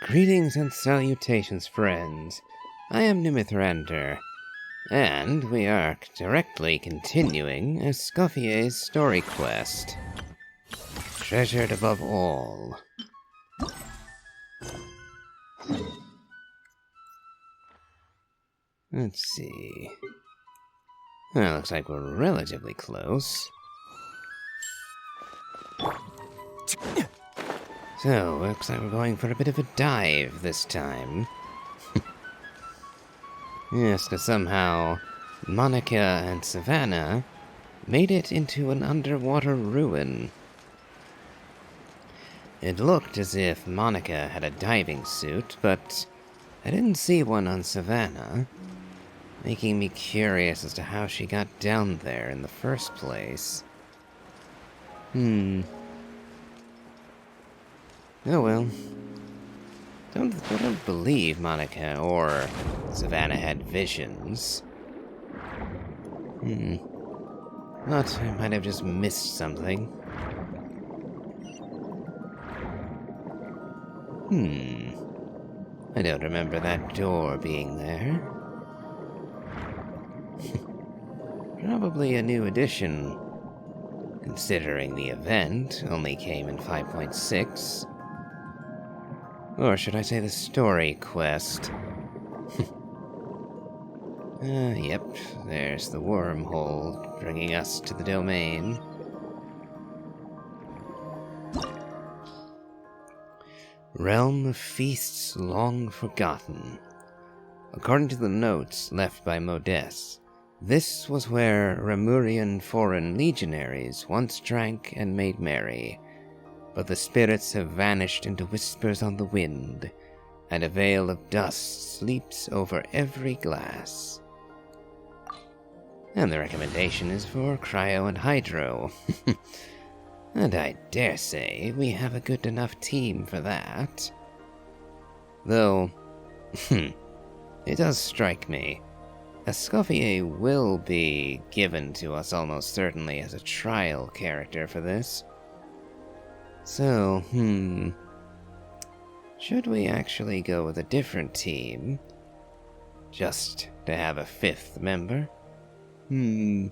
Greetings and salutations, friends. I am Nimithrander, and we are directly continuing Escoffier's story quest. Treasured above all. Let's see. Well, looks like we're relatively close. So, looks like we're going for a bit of a dive this time. Yes, because somehow Monica and Savannah made it into an underwater ruin. It looked as if Monica had a diving suit, but I didn't see one on Savannah, making me curious as to how she got down there in the first place. Oh well. Don't believe Monica or Savannah had visions. But I might have just missed something. I don't remember that door being there. Probably a new edition, considering the event only came in 5.6. Or should I say the story quest? Yep, there's the wormhole bringing us to the domain. Realm of Feasts Long Forgotten. According to the notes left by Modeste, this was where Remurian foreign legionaries once drank and made merry, but the spirits have vanished into whispers on the wind, and a veil of dust sleeps over every glass. And the recommendation is for Cryo and Hydro. And I dare say we have a good enough team for that. Though, it does strike me. Escoffer will be given to us almost certainly as a trial character for this. So, should we actually go with a different team? Just to have a fifth member? Nah,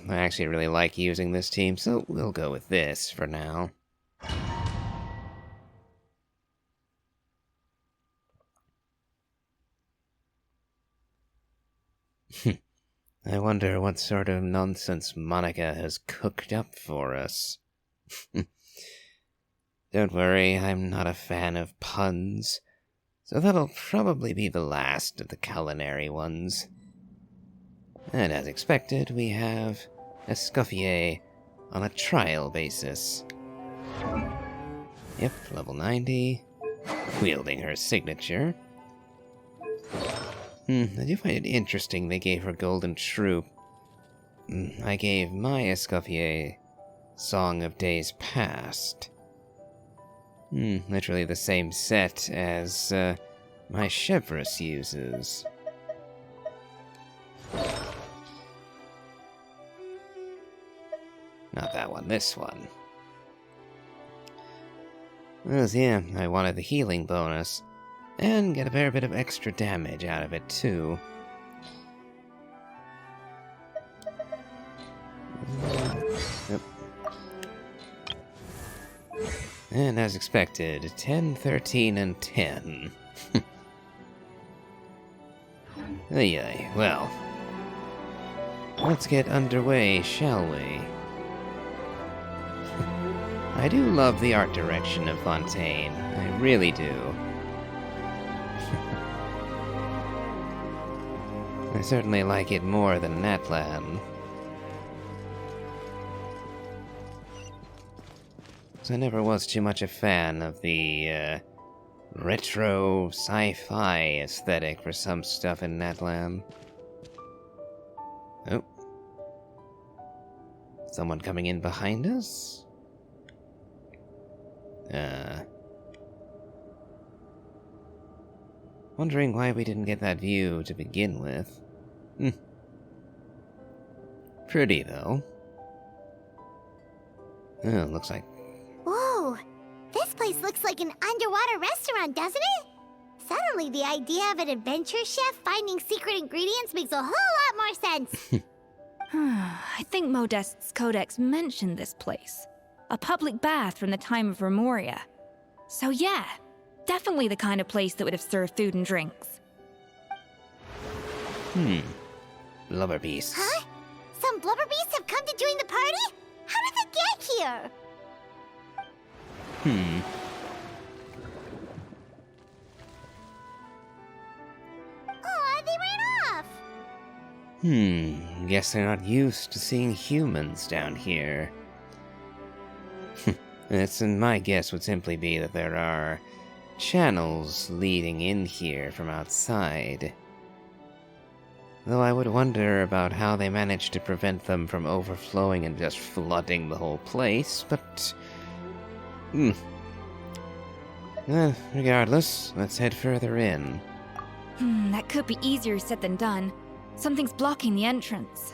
I actually really like using this team, so we'll go with this for now. I wonder what sort of nonsense Monica has cooked up for us. Don't worry, I'm not a fan of puns, so that'll probably be the last of the culinary ones. And as expected, we have Escoffer on a trial basis. Yep, level 90, wielding her signature. I do find it interesting they gave her Golden Troop. I gave my Escoffer Song of Days Past. Literally the same set as my Chevrus uses. Not that one, this one. Well, yeah, I wanted the healing bonus, and get a fair bit of extra damage out of it, too. Yep. And as expected, 10, 13, and 10. Ay, well. Let's get underway, shall we? I do love the art direction of Fontaine. I really do. I certainly like it more than Natlan. So I never was too much a fan of the retro sci-fi aesthetic for some stuff in Natlan. Oh. Someone coming in behind us? Wondering why we didn't get that view to begin with. Pretty, though. Oh, looks like... Whoa! This place looks like an underwater restaurant, doesn't it? Suddenly, the idea of an adventure chef finding secret ingredients makes a whole lot more sense. I think Modest's codex mentioned this place. A public bath from the time of Remoria. So yeah, definitely the kind of place that would have served food and drinks. Blubber beasts. Huh? Some blubber beasts have come to join the party? How did they get here? Aw, they ran off! Guess they're not used to seeing humans down here. My guess would simply be that there are channels leading in here from outside. Though I would wonder about how they managed to prevent them from overflowing and just flooding the whole place, but... regardless, let's head further in. That could be easier said than done. Something's blocking the entrance.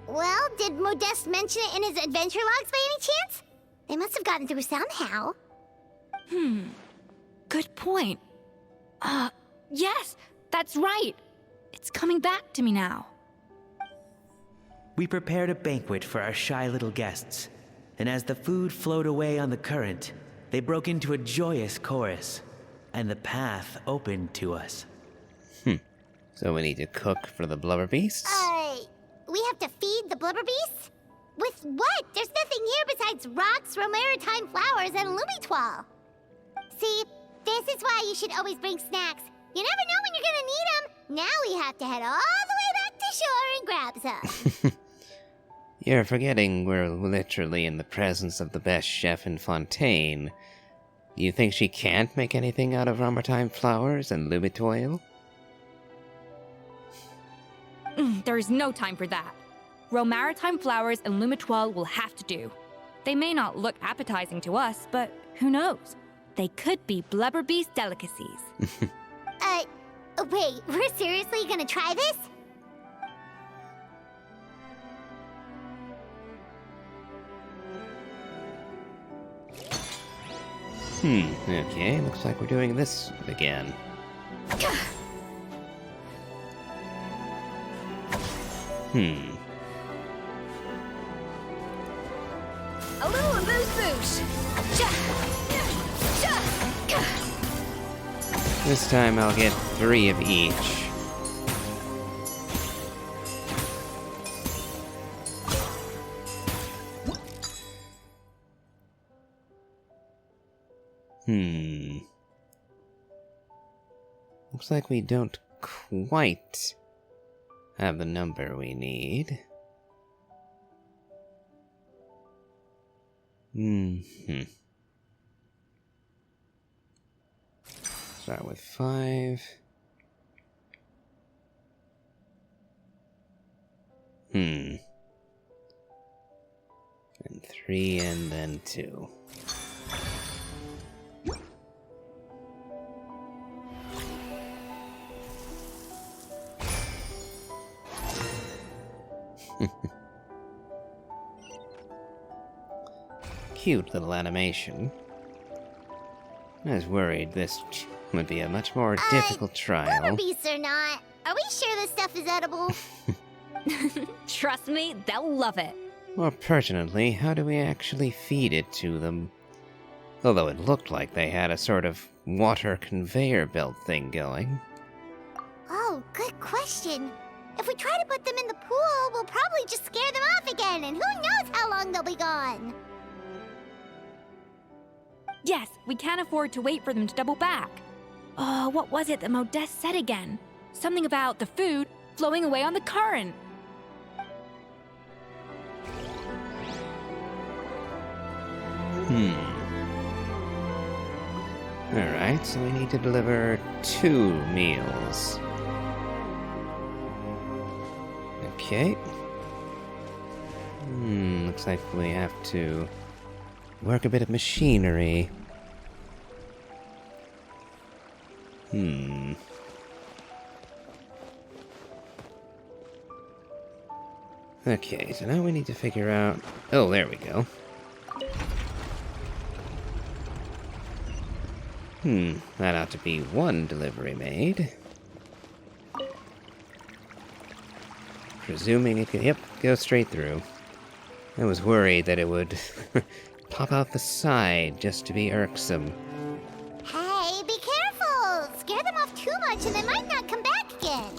Well, did Modeste mention it in his adventure logs by any chance? They must have gotten through somehow. Good point. Yes, that's right. It's coming back to me now. We prepared a banquet for our shy little guests, and as the food flowed away on the current, they broke into a joyous chorus, and the path opened to us. So we need to cook for the blubber beasts? We have to feed the blubber beasts? With what? There's nothing here besides rocks, romaritime flowers, and lumitoile. See, this is why you should always bring snacks. You never know when you're gonna need them. Now we have to head all the way back to shore and grab some. You're forgetting we're literally in the presence of the best chef in Fontaine. Do you think she can't make anything out of romaritime flowers and lumitoile? There is no time for that. Romaritime flowers and lumitoile will have to do. They may not look appetizing to us, but who knows? They could be blubber beast delicacies. Wait, we're seriously gonna try this? Okay, looks like we're doing this again. A little boosh. This time I'll get 3 of each. Looks like we don't quite have the number we need. Start with 5. And 3 and then 2. Cute little animation. I was worried this would be a much more difficult trial. Blubber beasts or not, are we sure this stuff is edible? Trust me, they'll love it. More pertinently, how do we actually feed it to them? Although it looked like they had a sort of water conveyor belt thing going. Oh, good question. If we try to put them in the pool, we'll probably just scare them off again, and who knows how long they'll be gone. Yes, we can't afford to wait for them to double back. What was it that Modeste said again? Something about the food flowing away on the current. Alright, so we need to deliver 2 meals. Okay. Looks like we have to work a bit of machinery. Okay, so now we need to figure out... Oh, there we go. That ought to be one delivery made. Presuming it could, yep, go straight through. I was worried that it would pop out the side just to be irksome. Hey, be careful! Scare them off too much and they might not come back again.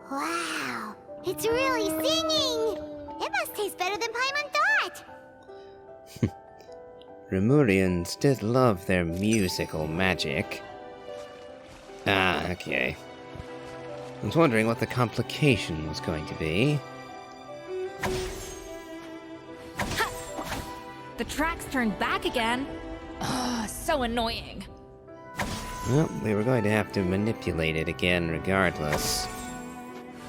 Wow, it's really singing! It must taste better than Paimon thought! Remurians did love their musical magic. Ah, okay. I was wondering what the complication was going to be. The tracks turned back again. Ugh, so annoying. Well, we were going to have to manipulate it again regardless.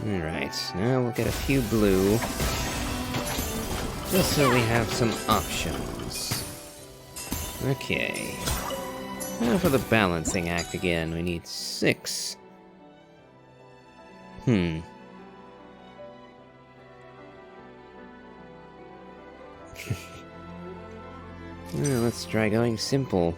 Alright, now we'll get a few blue. Just so we have some options. Okay. Now for the balancing act again, we need 6. Well, let's try going simple.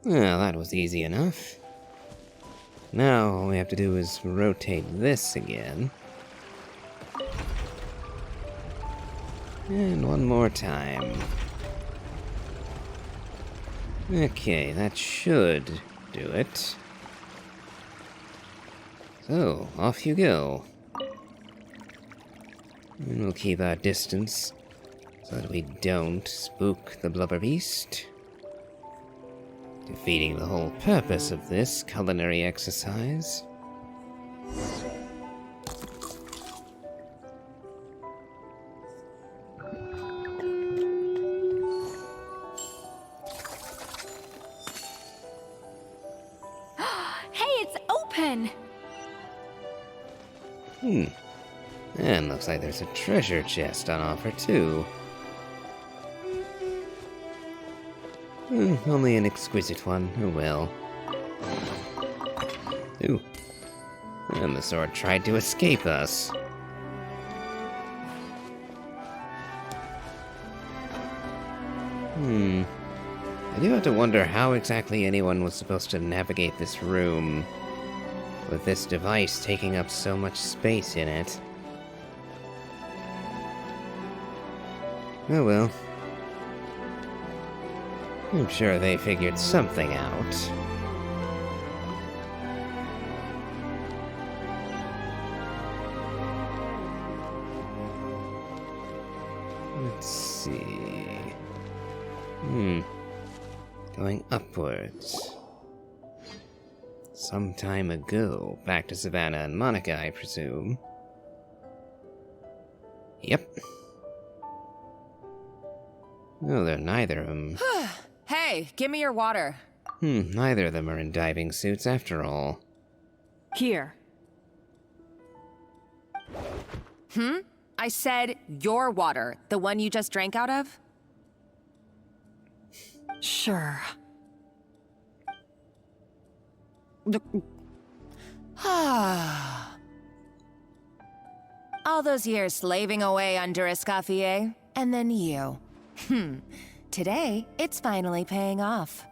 Well, that was easy enough. Now all we have to do is rotate this again. And one more time. Okay, that should do it. So, off you go. And we'll keep our distance, so that we don't spook the blubber beast. Defeating the whole purpose of this culinary exercise. Hey, it's open! And looks like there's a treasure chest on offer, too. Only an exquisite one. Oh well. Ooh. And the sword tried to escape us. I do have to wonder how exactly anyone was supposed to navigate this room, with this device taking up so much space in it. Oh well. I'm sure they figured something out. Let's see. Going upwards. Some time ago. Back to Savannah and Monica, I presume. Yep. Oh, they're neither of them. Hey, give me your water. Neither of them are in diving suits after all. Here. I said your water, the one you just drank out of? Sure. All those years slaving away under Escoffer, and then you. Today, it's finally paying off.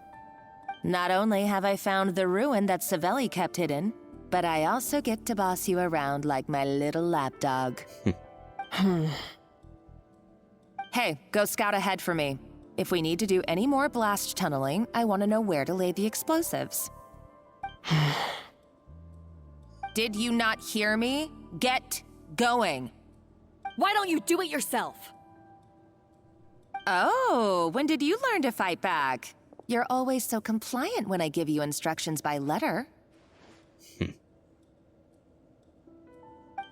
Not only have I found the ruin that Savelli kept hidden, but I also get to boss you around like my little lapdog. Hey, go scout ahead for me. If we need to do any more blast tunneling, I want to know where to lay the explosives. Did you not hear me? Get going. Why don't you do it yourself? Oh, when did you learn to fight back? You're always so compliant when I give you instructions by letter.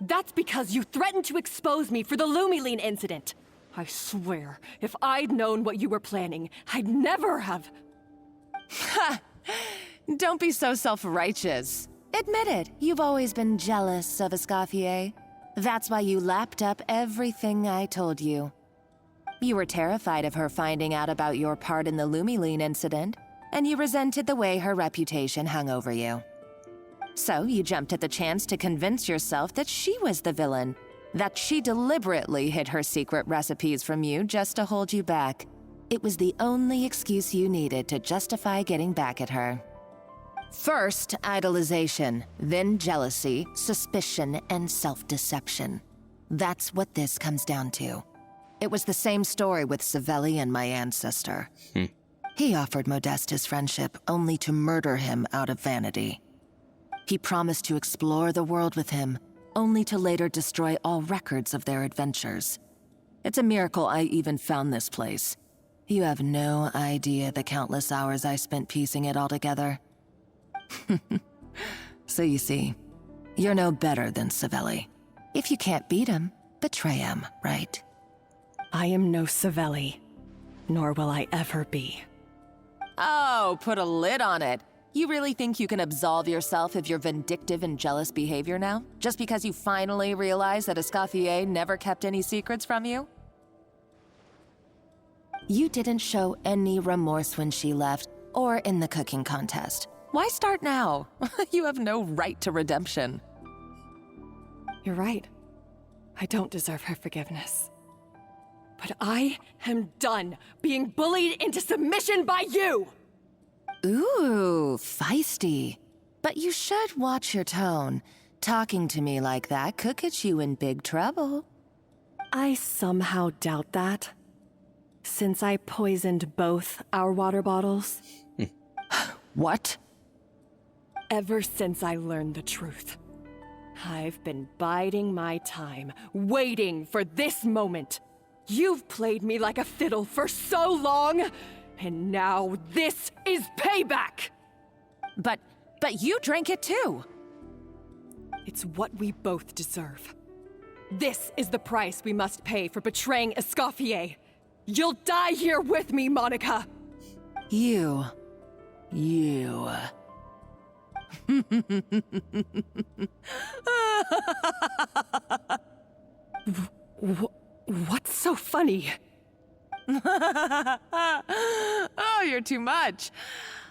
That's because you threatened to expose me for the Lumiline incident. I swear, if I'd known what you were planning, I'd never have... Don't be so self-righteous. Admit it, you've always been jealous of Escoffer. That's why you lapped up everything I told you. You were terrified of her finding out about your part in the Lumiline incident, and you resented the way her reputation hung over you. So you jumped at the chance to convince yourself that she was the villain, that she deliberately hid her secret recipes from you just to hold you back. It was the only excuse you needed to justify getting back at her. First, idolization, then jealousy, suspicion, and self-deception. That's what this comes down to. It was the same story with Savelli and my ancestor. He offered Modeste his friendship only to murder him out of vanity. He promised to explore the world with him, only to later destroy all records of their adventures. It's a miracle I even found this place. You have no idea the countless hours I spent piecing it all together. So you see, you're no better than Savelli. If you can't beat him, betray him, right? I am no Savelli, nor will I ever be. Oh, put a lid on it. You really think you can absolve yourself of your vindictive and jealous behavior now? Just because you finally realize that Escoffer never kept any secrets from you? You didn't show any remorse when she left, or in the cooking contest. Why start now? You have no right to redemption. You're right. I don't deserve her forgiveness. But I am done being bullied into submission by you! Ooh, feisty. But you should watch your tone. Talking to me like that could get you in big trouble. I somehow doubt that. Since I poisoned both our water bottles. What? Ever since I learned the truth, I've been biding my time, waiting for this moment. You've played me like a fiddle for so long, and now this is payback! But you drank it too! It's what we both deserve. This is the price we must pay for betraying Escoffer. You'll die here with me, Monica! You. What's so funny? Oh, you're too much.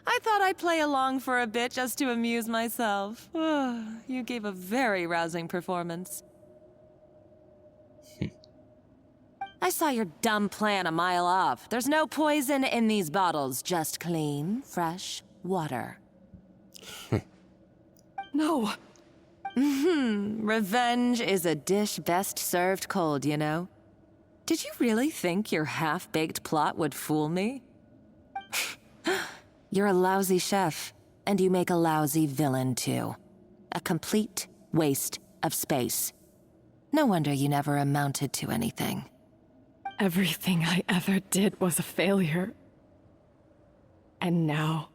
I thought I'd play along for a bit just to amuse myself. You gave a very rousing performance. I saw your dumb plan a mile off. There's no poison in these bottles, just clean, fresh water. No. Revenge is a dish best served cold, you know? Did you really think your half-baked plot would fool me? You're a lousy chef, and you make a lousy villain, too. A complete waste of space. No wonder you never amounted to anything. Everything I ever did was a failure. And now,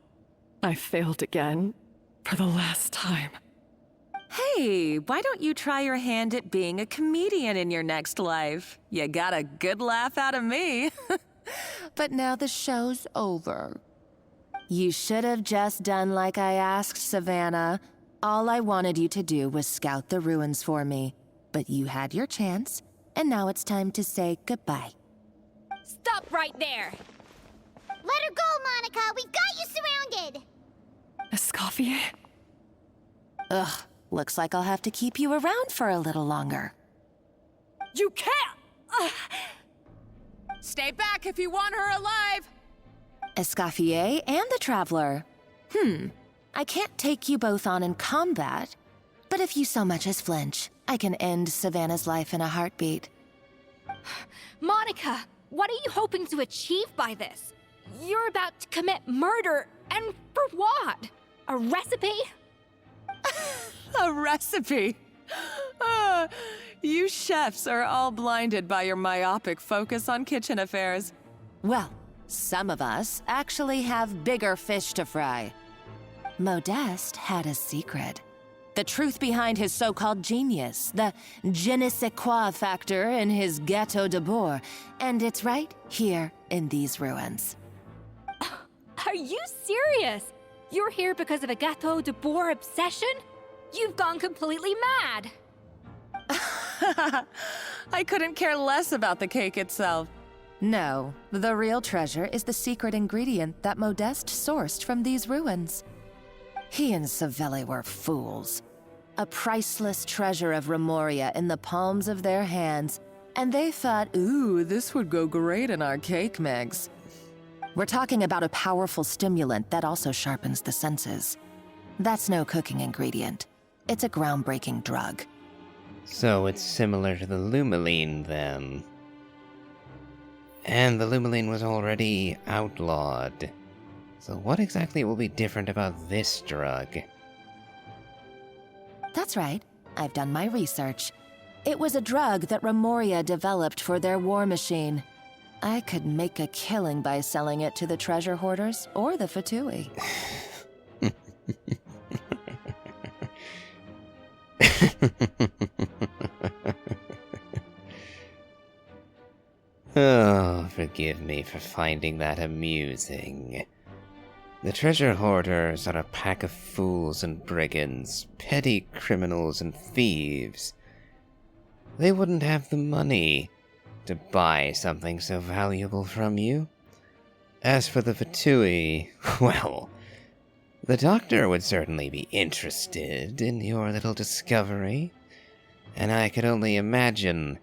I failed again, for the last time. Hey, why don't you try your hand at being a comedian in your next life? You got a good laugh out of me. But now the show's over. You should have just done like I asked, Savannah. All I wanted you to do was scout the ruins for me. But you had your chance, and now it's time to say goodbye. Stop right there! Let her go, Monica! We've got you surrounded! Escoffer? Ugh, looks like I'll have to keep you around for a little longer. You can't! Stay back if you want her alive! Escoffer and the Traveler. I can't take you both on in combat, but if you so much as flinch, I can end Savannah's life in a heartbeat. Monica, what are you hoping to achieve by this? You're about to commit murder, and for what? A recipe? A recipe? You chefs are all blinded by your myopic focus on kitchen affairs. Well, some of us actually have bigger fish to fry. Modeste had a secret. The truth behind his so-called genius, the je ne sais quoi factor in his Gâteau de Bourg, and it's right here in these ruins. Are you serious? You're here because of a Gâteau de Bourg obsession? You've gone completely mad! I couldn't care less about the cake itself. No, the real treasure is the secret ingredient that Modeste sourced from these ruins. He and Savelli were fools. A priceless treasure of Remoria in the palms of their hands, and they thought, ooh, this would go great in our cake mix. We're talking about a powerful stimulant that also sharpens the senses. That's no cooking ingredient. It's a groundbreaking drug. So it's similar to the Lumaline, then. And the Lumaline was already outlawed. So what exactly will be different about this drug? That's right. I've done my research. It was a drug that Remoria developed for their war machine. I could make a killing by selling it to the treasure hoarders or the Fatui. Oh, forgive me for finding that amusing. The treasure hoarders are a pack of fools and brigands, petty criminals and thieves. They wouldn't have the money to buy something so valuable from you. As for the Fatui, well, the doctor would certainly be interested in your little discovery, and I could only imagine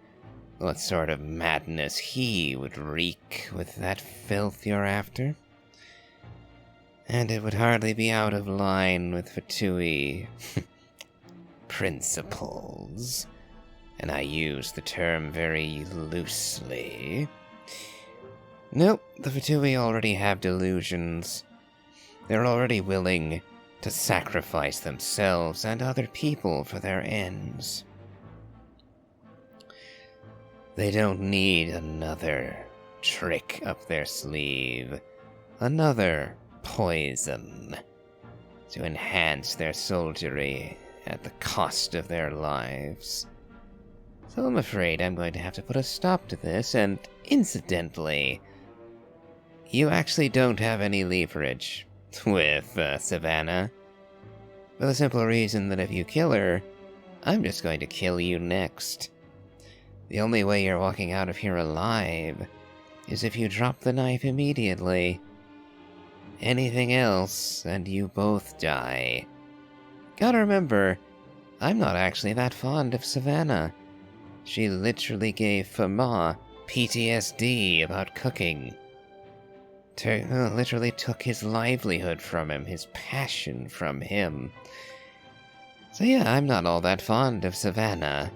what sort of madness he would wreak with that filth you're after. And it would hardly be out of line with Fatui principles. And I use the term very loosely. Nope, the Fatui already have delusions. They're already willing to sacrifice themselves and other people for their ends. They don't need another trick up their sleeve, another poison to enhance their soldiery at the cost of their lives. So I'm afraid I'm going to have to put a stop to this, and incidentally, you actually don't have any leverage with Savannah, for the simple reason that if you kill her, I'm just going to kill you next. The only way you're walking out of here alive is if you drop the knife immediately. Anything else, and you both die. Gotta remember, I'm not actually that fond of Savannah. She literally gave Fama PTSD about cooking. Literally took his livelihood from him, his passion from him. So yeah, I'm not all that fond of Savannah.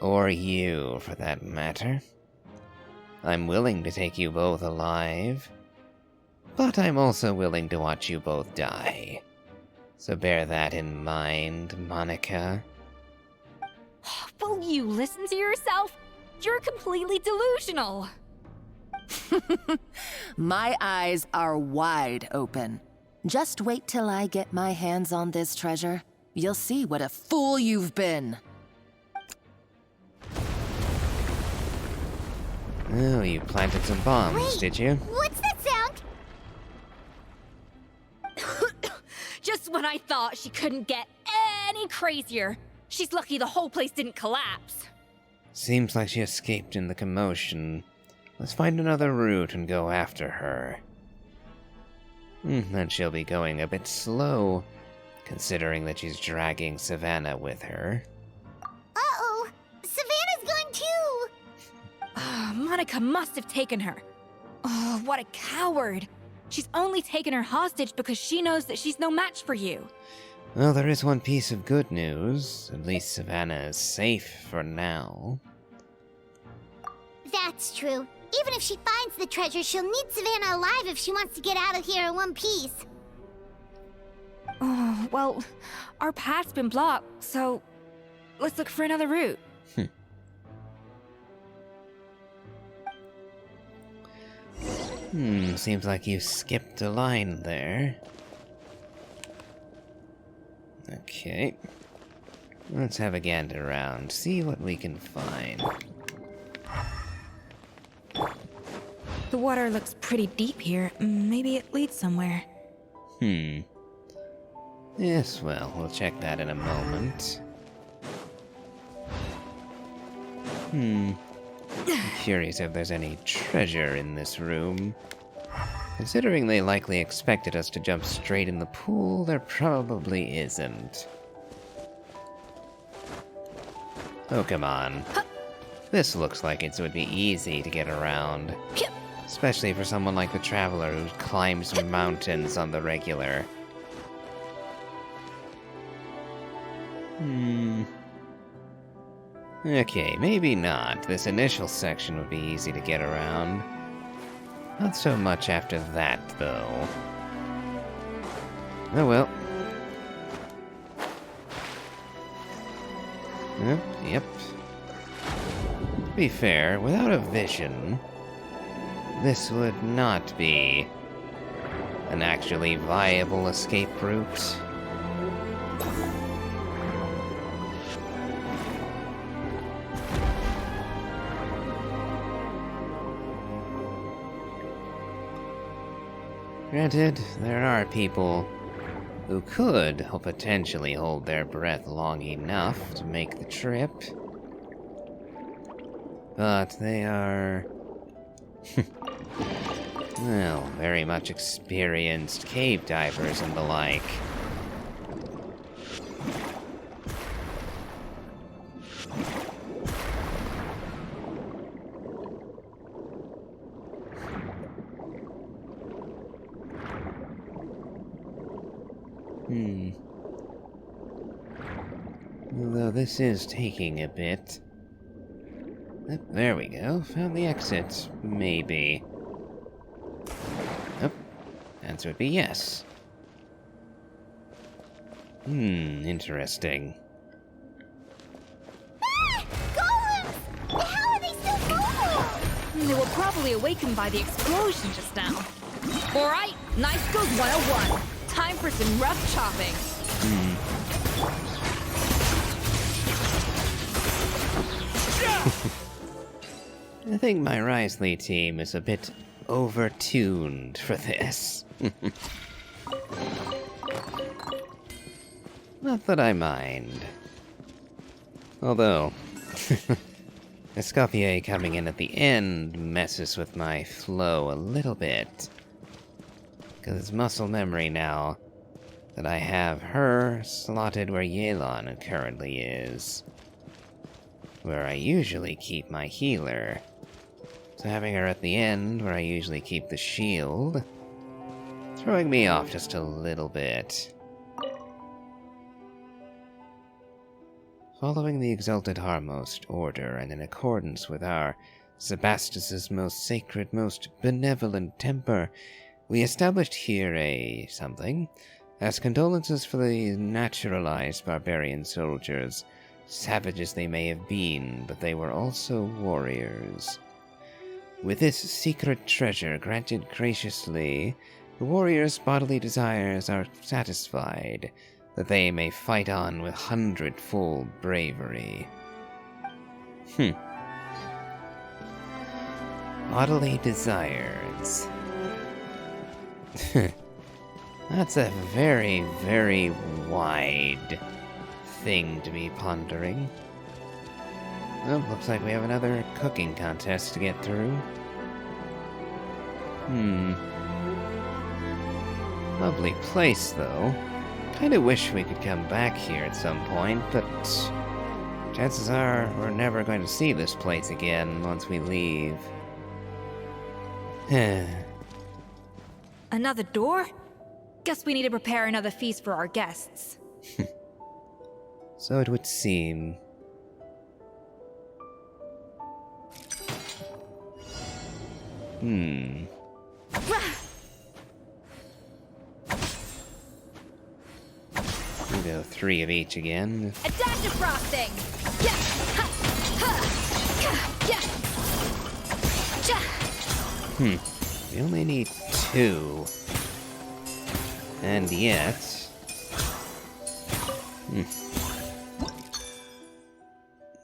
Or you, for that matter. I'm willing to take you both alive, but I'm also willing to watch you both die. So bear that in mind, Monica. Will you listen to yourself? You're completely delusional. My eyes are wide open. Just wait till I get my hands on this treasure. You'll see what a fool you've been. Oh, you planted some bombs, Wait, did you? What's that sound? Just when I thought she couldn't get any crazier. She's lucky the whole place didn't collapse. Seems like she escaped in the commotion. Let's find another route and go after her. Then she'll be going a bit slow, considering that she's dragging Savannah with her. Uh-oh! Savannah's going too! Monica must have taken her. Oh, what a coward. She's only taken her hostage because she knows that she's no match for you. Well, there is one piece of good news. At least Savannah is safe for now. That's true. Even if she finds the treasure, she'll need Savannah alive if she wants to get out of here in one piece. Oh, well, our path's been blocked, so let's look for another route. Seems like you skipped a line there. Okay. Let's have a gander around, see what we can find. The water looks pretty deep here. Maybe it leads somewhere. Yes, well, we'll check that in a moment. I'm curious if there's any treasure in this room. Considering they likely expected us to jump straight in the pool, there probably isn't. Oh, come on. This looks like it would be easy to get around. Especially for someone like the Traveler who climbs mountains on the regular. Okay, maybe not. This initial section would be easy to get around. Not so much after that, though. Oh well. Yep. To be fair, without a vision, this would not be an actually viable escape route. Granted, there are people who could potentially hold their breath long enough to make the trip. But they are, well, very much experienced cave divers and the like. Although this is taking a bit. Oh, there we go. Found the exit. Maybe. Oh, answer would be yes. Interesting. Golems! How are they still mobile? They were probably awakened by the explosion just now. Alright, Night Skills 101. Time for some rough chopping. I think my Risley team is a bit overtuned for this. Not that I mind. Although, Escoffer coming in at the end messes with my flow a little bit. Because it's muscle memory now that I have her slotted where Yelan currently is. Where I usually keep my healer. So having her at the end, where I usually keep the shield, throwing me off just a little bit. Following the Exalted Harmost order, and in accordance with our Sebastus's most sacred, most benevolent temper, we established here a something, as condolences for the naturalized barbarian soldiers. Savages they may have been, but they were also warriors. With this secret treasure granted graciously, the warriors' bodily desires are satisfied, that they may fight on with hundredfold bravery. Bodily desires. That's a very, very wide thing to be pondering. Well, looks like we have another cooking contest to get through. Lovely place, though. Kinda wish we could come back here at some point, but chances are we're never going to see this place again once we leave. Another door? Guess we need to prepare another feast for our guests. So it would seem. We go 3 of each again. A dash of frosting! Yeah! Ha! Ha! Yeah! We only need 2. And yet...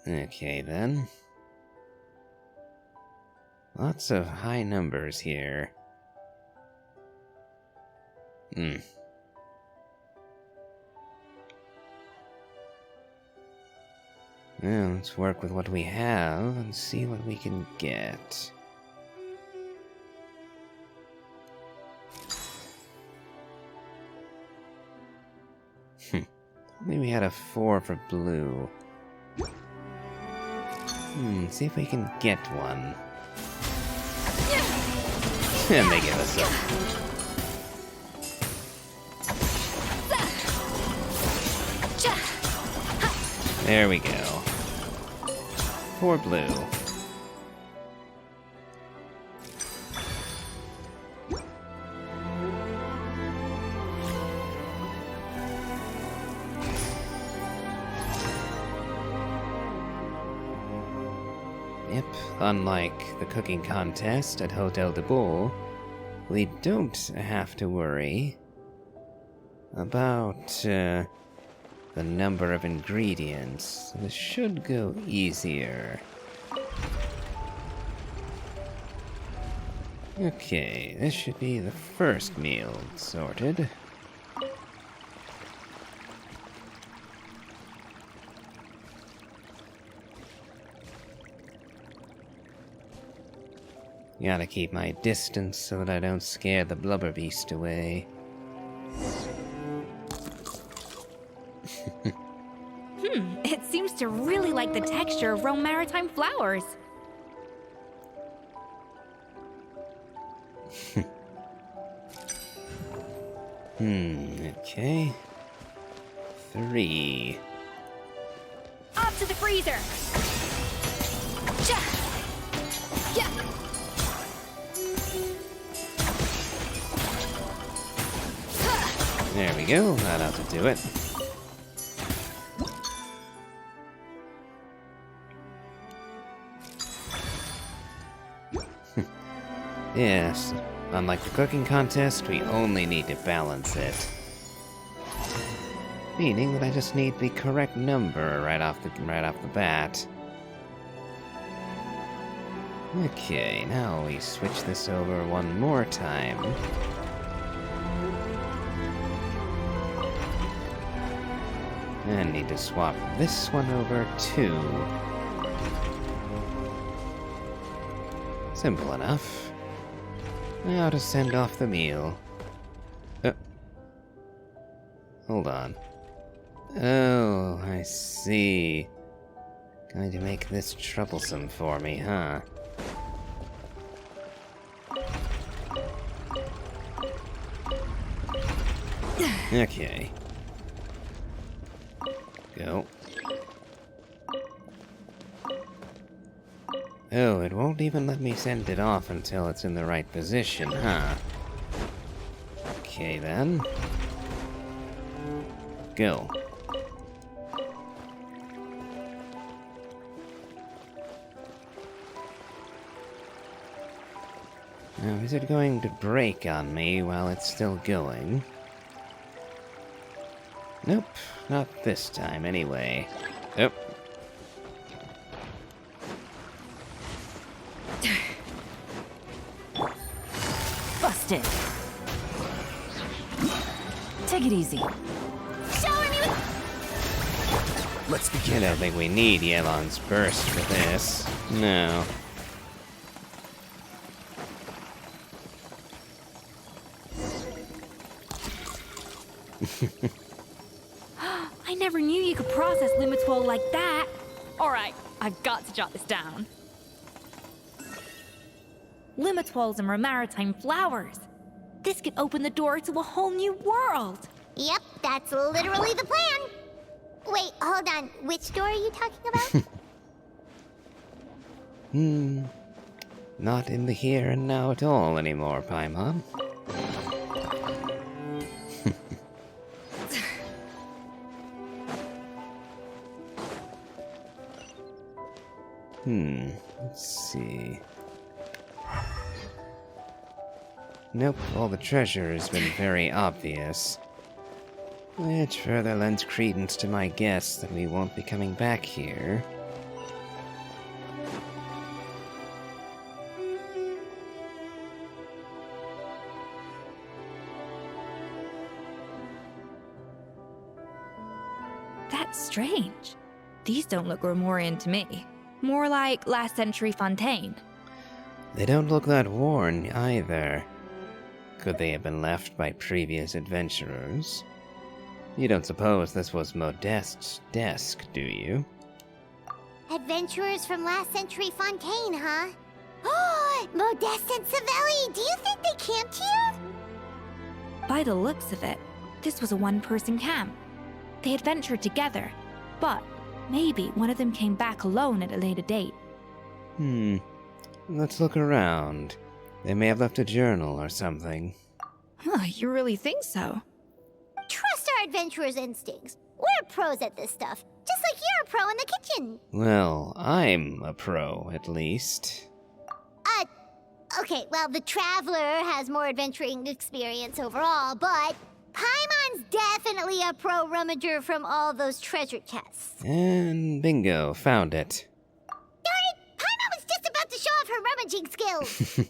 Okay, then. Lots of high numbers here. Well, let's work with what we have and see what we can get. Maybe we had a 4 for blue. See if we can get one. And they give us a... There we go. 4 blue. Yep, unlike the cooking contest at Hotel de Bourg, we don't have to worry about the number of ingredients. This should go easier. Okay, this should be the first meal sorted. Gotta keep my distance so that I don't scare the blubber beast away. It seems to really like the texture of Rome maritime flowers. Okay. 3. Up to the freezer! Ja! Yeah! There we go, that ought to do it. Yes, unlike the cooking contest, we only need to balance it. Meaning that I just need the correct number right off the bat. Okay, now we switch this over one more time. And need to swap this one over too. Simple enough. Now to send off the meal. Hold on. Oh, I see. Going to make this troublesome for me, huh? Okay. Go. Oh, it won't even let me send it off until it's in the right position, huh? Okay, then. Go. Now, is it going to break on me while it's still going? Nope, not this time anyway. Oh. Busted. Take it easy. Let's begin. I don't think we need Yelon's burst for this. No. I never knew you could process Lumitwol like that. Alright, I've got to jot this down. Lumitwols and maritime flowers. This could open the door to a whole new world. Yep, that's literally the plan. Wait, hold on. Which door are you talking about? Not in the here and now at all anymore, Paimon. Let's see. Nope, all the treasure has been very obvious. Which further lends credence to my guess that we won't be coming back here. That's strange. These don't look Romorian to me. More like last century Fontaine. They don't look that worn either. Could they have been left by previous adventurers? You don't suppose this was Modeste's desk, do you? Adventurers from last century Fontaine, huh? Oh, Modeste and Savelli, do you think they camped here? By the looks of it, this was a one-person camp. They adventured together, but maybe one of them came back alone at a later date. Let's look around. They may have left a journal or something. Huh, you really think so? Trust our adventurers' instincts. We're pros at this stuff, just like you're a pro in the kitchen. Well, I'm a pro, at least. Okay, well, the Traveler has more adventuring experience overall, but Paimon's definitely a pro rummager from all those treasure chests. And bingo, found it. Darn it! Paimon was just about to show off her rummaging skills.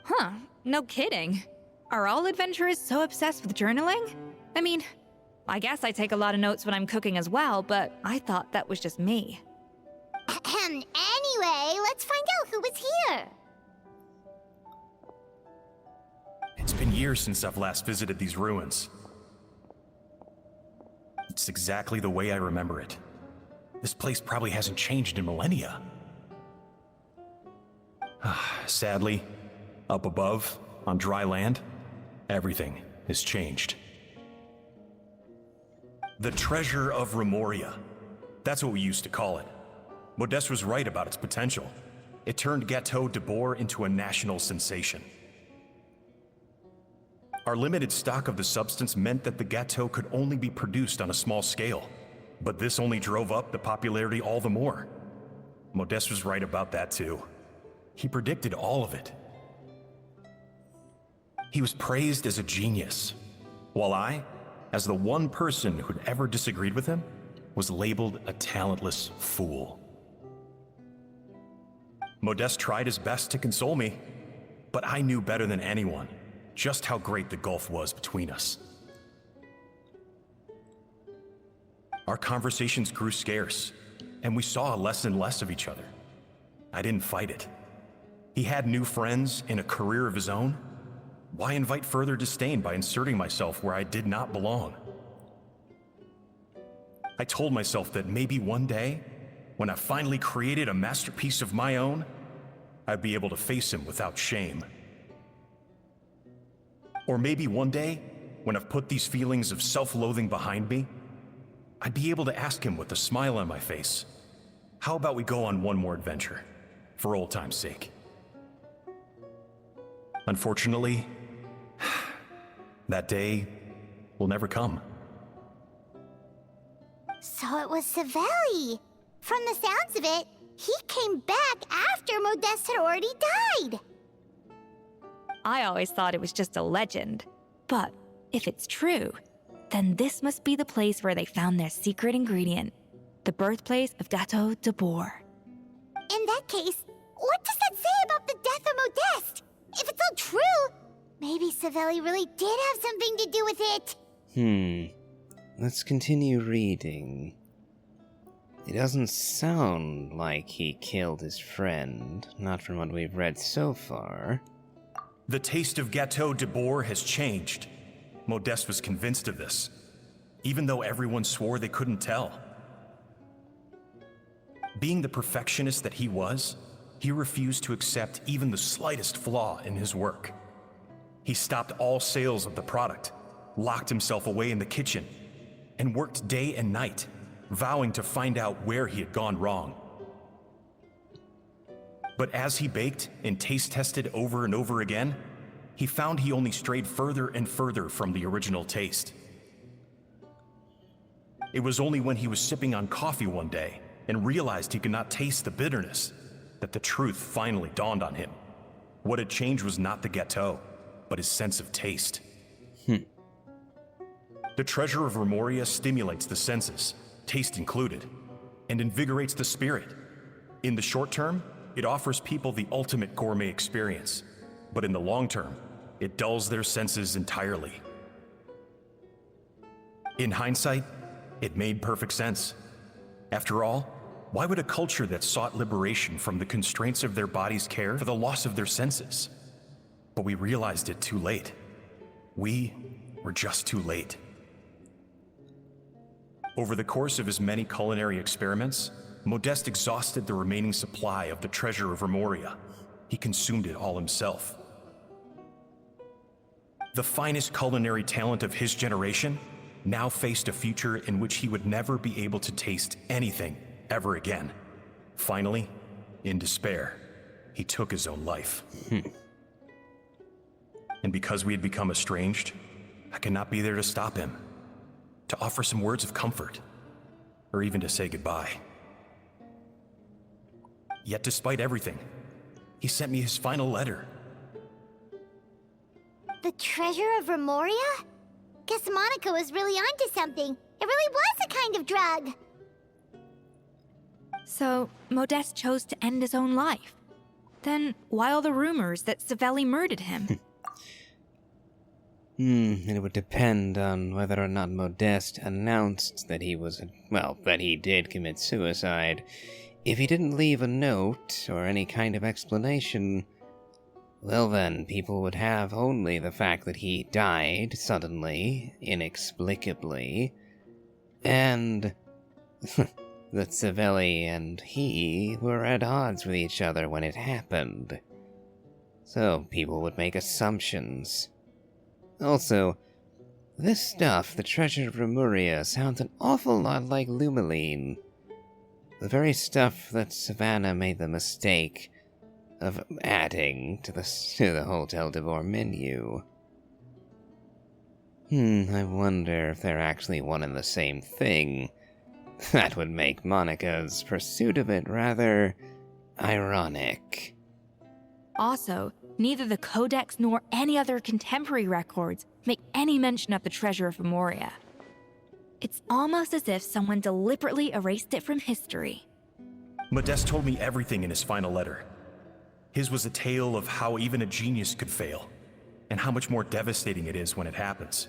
Huh, no kidding. Are all adventurers so obsessed with journaling? I mean, I guess I take a lot of notes when I'm cooking as well, but I thought that was just me. Anyway, let's find out who was here. It's been years since I've last visited these ruins. It's exactly the way I remember it. This place probably hasn't changed in millennia. Sadly, up above, on dry land, everything has changed. The treasure of Remoria. That's what we used to call it. Modeste was right about its potential. It turned Gâteau de Bourg into a national sensation. Our limited stock of the substance meant that the gâteau could only be produced on a small scale, but this only drove up the popularity all the more. Modeste was right about that too. He predicted all of it. He was praised as a genius, while I, as the one person who'd ever disagreed with him, was labeled a talentless fool. Modeste tried his best to console me, but I knew better than anyone just how great the gulf was between us. Our conversations grew scarce, and we saw less and less of each other. I didn't fight it. He had new friends and a career of his own. Why invite further disdain by inserting myself where I did not belong? I told myself that maybe one day, when I finally created a masterpiece of my own, I'd be able to face him without shame. Or maybe one day, when I've put these feelings of self-loathing behind me, I'd be able to ask him with a smile on my face, how about we go on one more adventure, for old time's sake? Unfortunately, that day will never come. So it was Savelli. From the sounds of it, he came back after Modeste had already died. I always thought it was just a legend. But if it's true, then this must be the place where they found their secret ingredient, the birthplace of Gâteau de Bourg. In that case, what does that say about the death of Modeste? If it's all true, maybe Savelli really did have something to do with it. Let's continue reading. It doesn't sound like he killed his friend, not from what we've read so far. The taste of Gâteau de Bourg has changed. Modeste was convinced of this, even though everyone swore they couldn't tell. Being the perfectionist that he was, he refused to accept even the slightest flaw in his work. He stopped all sales of the product, locked himself away in the kitchen, and worked day and night, vowing to find out where he had gone wrong. But as he baked and taste tested over and over again, he found he only strayed further and further from the original taste. It was only when he was sipping on coffee one day and realized he could not taste the bitterness that the truth finally dawned on him. What had changed was not the gâteau, but his sense of taste. The treasure of Remoria stimulates the senses, taste included, and invigorates the spirit. In the short term, it offers people the ultimate gourmet experience, but in the long term, it dulls their senses entirely. In hindsight, it made perfect sense. After all, why would a culture that sought liberation from the constraints of their bodies care for the loss of their senses? But we realized it too late. We were just too late. Over the course of his many culinary experiments, Modeste exhausted the remaining supply of the treasure of Remoria. He consumed it all himself. The finest culinary talent of his generation now faced a future in which he would never be able to taste anything ever again. Finally, in despair, he took his own life. And because we had become estranged, I could not be there to stop him, to offer some words of comfort, or even to say goodbye. Yet despite everything, he sent me his final letter. The treasure of Remoria? Guess Monica was really onto something. It really was a kind of drug. So, Modeste chose to end his own life. Then, why all the rumors that Savelli murdered him? It would depend on whether or not Modeste announced that he was, that he did commit suicide. If he didn't leave a note or any kind of explanation, well then, people would have only the fact that he died suddenly, inexplicably, and that Savelli and he were at odds with each other when it happened. So people would make assumptions. Also, this stuff, the treasure of Remuria, sounds an awful lot like Lumaline. The very stuff that Savannah made the mistake of adding to the Hotel de Boer menu. I wonder if they're actually one and the same thing. That would make Monica's pursuit of it rather ironic. Also, neither the Codex nor any other contemporary records make any mention of the treasure of Remoria. It's almost as if someone deliberately erased it from history. Modeste told me everything in his final letter. His was a tale of how even a genius could fail, and how much more devastating it is when it happens.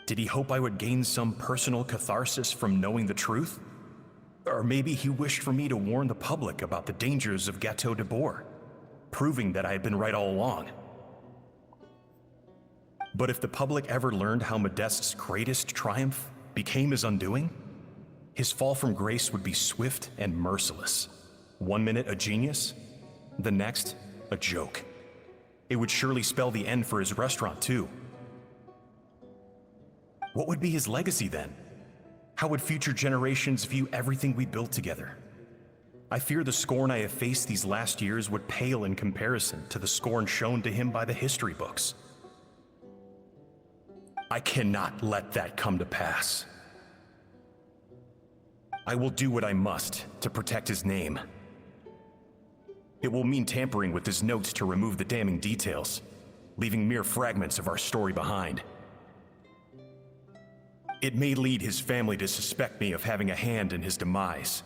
Did he hope I would gain some personal catharsis from knowing the truth? Or maybe he wished for me to warn the public about the dangers of Gâteau de Boer, proving that I had been right all along. But if the public ever learned how Modeste's greatest triumph became his undoing, his fall from grace would be swift and merciless. 1 minute a genius, the next a joke. It would surely spell the end for his restaurant too. What would be his legacy then? How would future generations view everything we built together? I fear the scorn I have faced these last years would pale in comparison to the scorn shown to him by the history books. I cannot let that come to pass. I will do what I must to protect his name. It will mean tampering with his notes to remove the damning details, leaving mere fragments of our story behind. It may lead his family to suspect me of having a hand in his demise.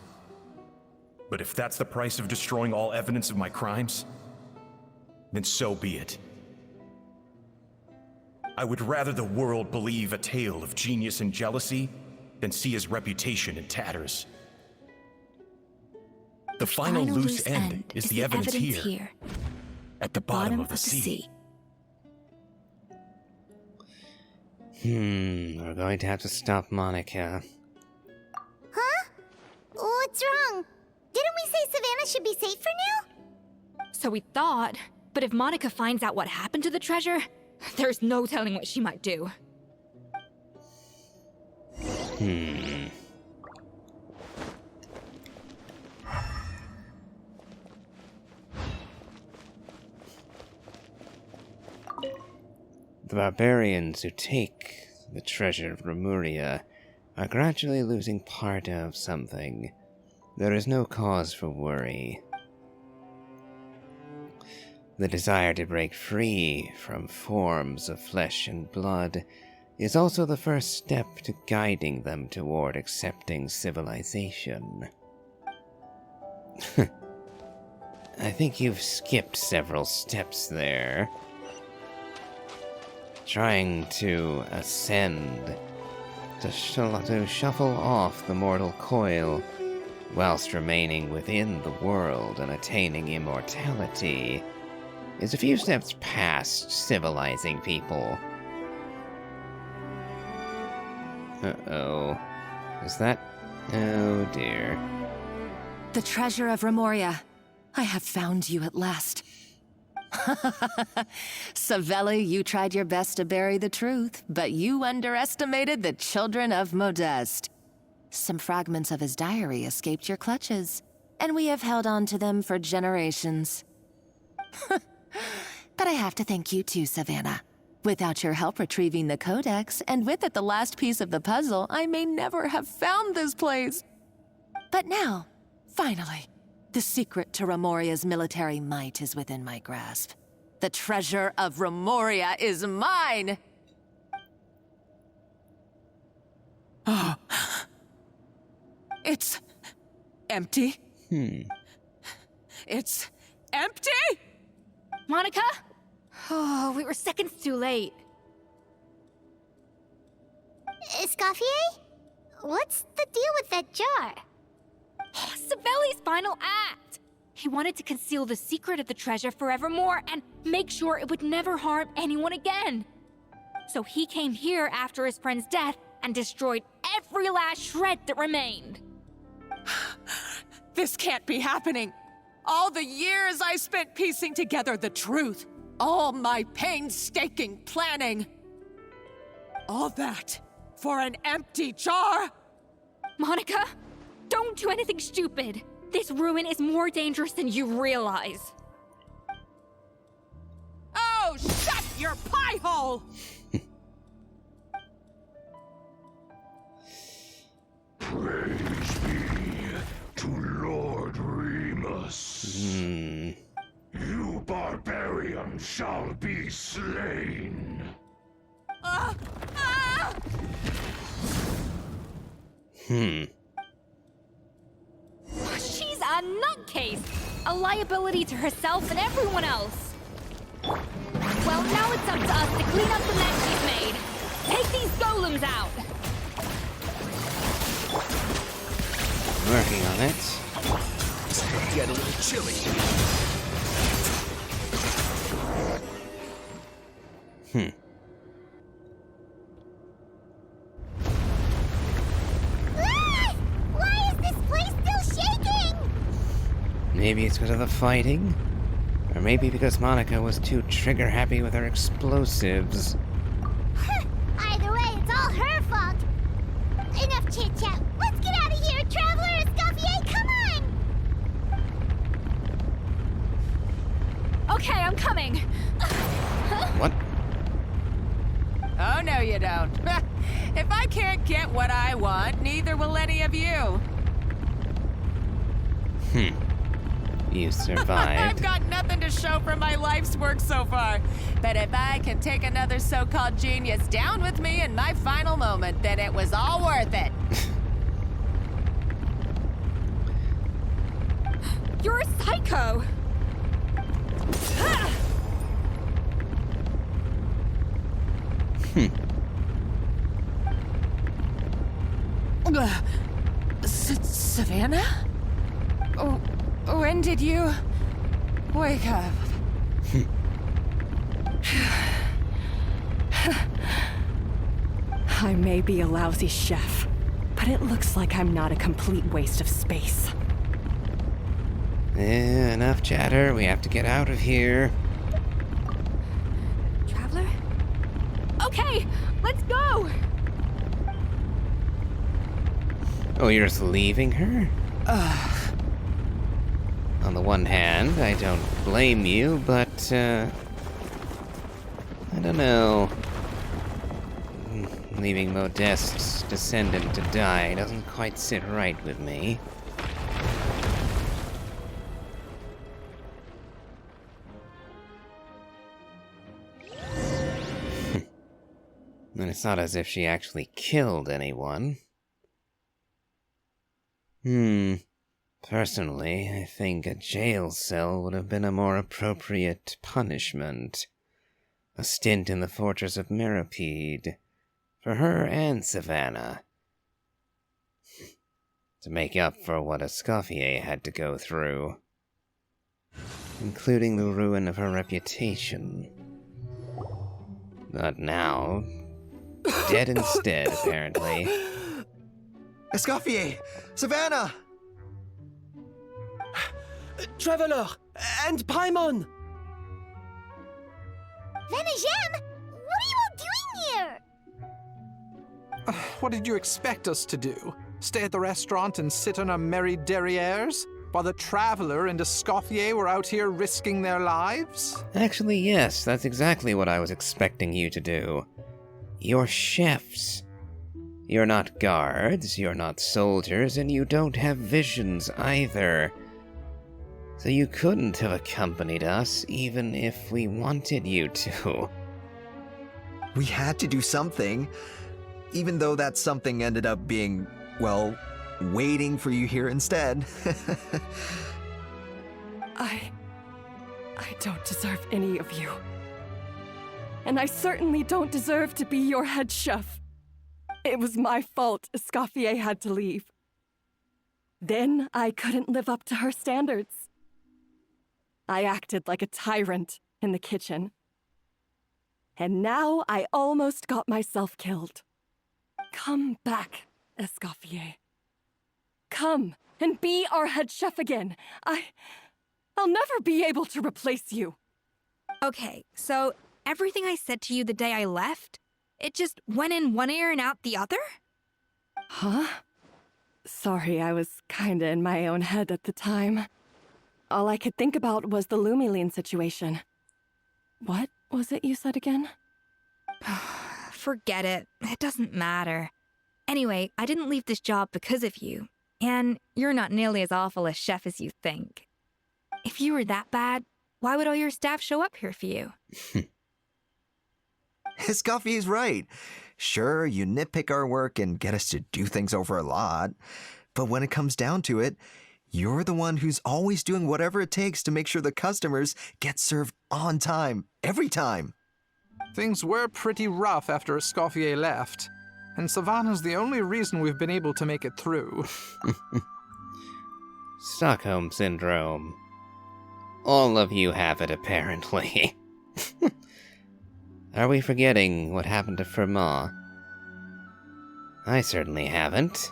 But if that's the price of destroying all evidence of my crimes, then so be it. I would rather the world believe a tale of genius and jealousy than see his reputation in tatters. The final loose end is the evidence here, at the bottom of the sea. We're going to have to stop Monica. Huh? What's wrong? Didn't we say Savannah should be safe for now? So we thought, but if Monica finds out what happened to the treasure, there's no telling what she might do. The barbarians who take the treasure of Remuria are gradually losing part of something. There is no cause for worry. The desire to break free from forms of flesh and blood is also the first step to guiding them toward accepting civilization. I think you've skipped several steps there. Trying to ascend to shuffle off the mortal coil, whilst remaining within the world and attaining immortality, is a few steps past civilizing people. Uh-oh. Is that... Oh dear. The treasure of Remoria. I have found you at last. Savelli, you tried your best to bury the truth, but you underestimated the children of Modeste. Some fragments of his diary escaped your clutches, and we have held on to them for generations. But I have to thank you too, Savannah. Without your help retrieving the codex, and with it the last piece of the puzzle, I may never have found this place. But now, finally, the secret to Remoria's military might is within my grasp. The treasure of Remoria is mine! Oh. It's empty? It's empty? Monica? Oh, we were seconds too late. Escoffer? What's the deal with that jar? Savelli's final act! He wanted to conceal the secret of the treasure forevermore and make sure it would never harm anyone again. So he came here after his friend's death and destroyed every last shred that remained. This can't be happening. All the years I spent piecing together the truth. All my painstaking planning. All that for an empty jar? Monica, don't do anything stupid. This ruin is more dangerous than you realize. Oh, shut your pie hole! Praise be to Lord Remus. You barbarian shall be slain. She's a nutcase! A liability to herself and everyone else. Well, now it's up to us to clean up the mess she's made. Take these golems out! Working on it. It's gonna get a little chilly. Why is this place still shaking? Maybe it's because of the fighting? Or maybe because Monica was too trigger-happy with her explosives. Either way, it's all her fault. Enough chit-chat. Let's get out of here, Traveler Escoffer, come on! Okay, I'm coming. What? Oh, no you don't. If I can't get what I want, neither will any of you. You I've survived. got nothing to show for my life's work so far. But if I can take another so-called genius down with me in my final moment, then it was all worth it. You're a psycho! Savannah? Oh, when did you wake up? I may be a lousy chef, but it looks like I'm not a complete waste of space. Enough chatter. We have to get out of here. Traveler? Okay, let's go! Oh, you're just leaving her? On the one hand, I don't blame you, but, I don't know. Leaving Modeste's descendant to die doesn't quite sit right with me. And it's not as if she actually killed anyone. Personally, I think a jail cell would have been a more appropriate punishment. A stint in the fortress of Mirapede. For her and Savannah. To make up for what Escoffer had to go through. Including the ruin of her reputation. But now, dead instead, apparently. Escoffer! Savannah! Traveler! And Paimon! Venejem! What are you all doing here? What did you expect us to do? Stay at the restaurant and sit on our merry derrieres? While the Traveler and Escoffer were out here risking their lives? Actually, yes, that's exactly what I was expecting you to do. You're chefs. You're not guards, you're not soldiers, and you don't have visions either. So you couldn't have accompanied us, even if we wanted you to. We had to do something, even though that something ended up being, well, waiting for you here instead. I don't deserve any of you. And I certainly don't deserve to be your head chef. It was my fault Escoffer had to leave. Then I couldn't live up to her standards. I acted like a tyrant in the kitchen. And now I almost got myself killed. Come back, Escoffer. Come and be our head chef again. I'll never be able to replace you. Okay, so everything I said to you the day I left, it just went in one ear and out the other? Huh? Sorry, I was kinda in my own head at the time. All I could think about was the Lumiline situation. What was it you said again? Forget it. It doesn't matter. Anyway, I didn't leave this job because of you. And you're not nearly as awful a chef as you think. If you were that bad, why would all your staff show up here for you? Escoffer's right. Sure, you nitpick our work and get us to do things over a lot. But when it comes down to it, you're the one who's always doing whatever it takes to make sure the customers get served on time, every time. Things were pretty rough after Escoffer left. And Savannah's the only reason we've been able to make it through. Stockholm Syndrome. All of you have it, apparently. Are we forgetting what happened to Fermat? I certainly haven't.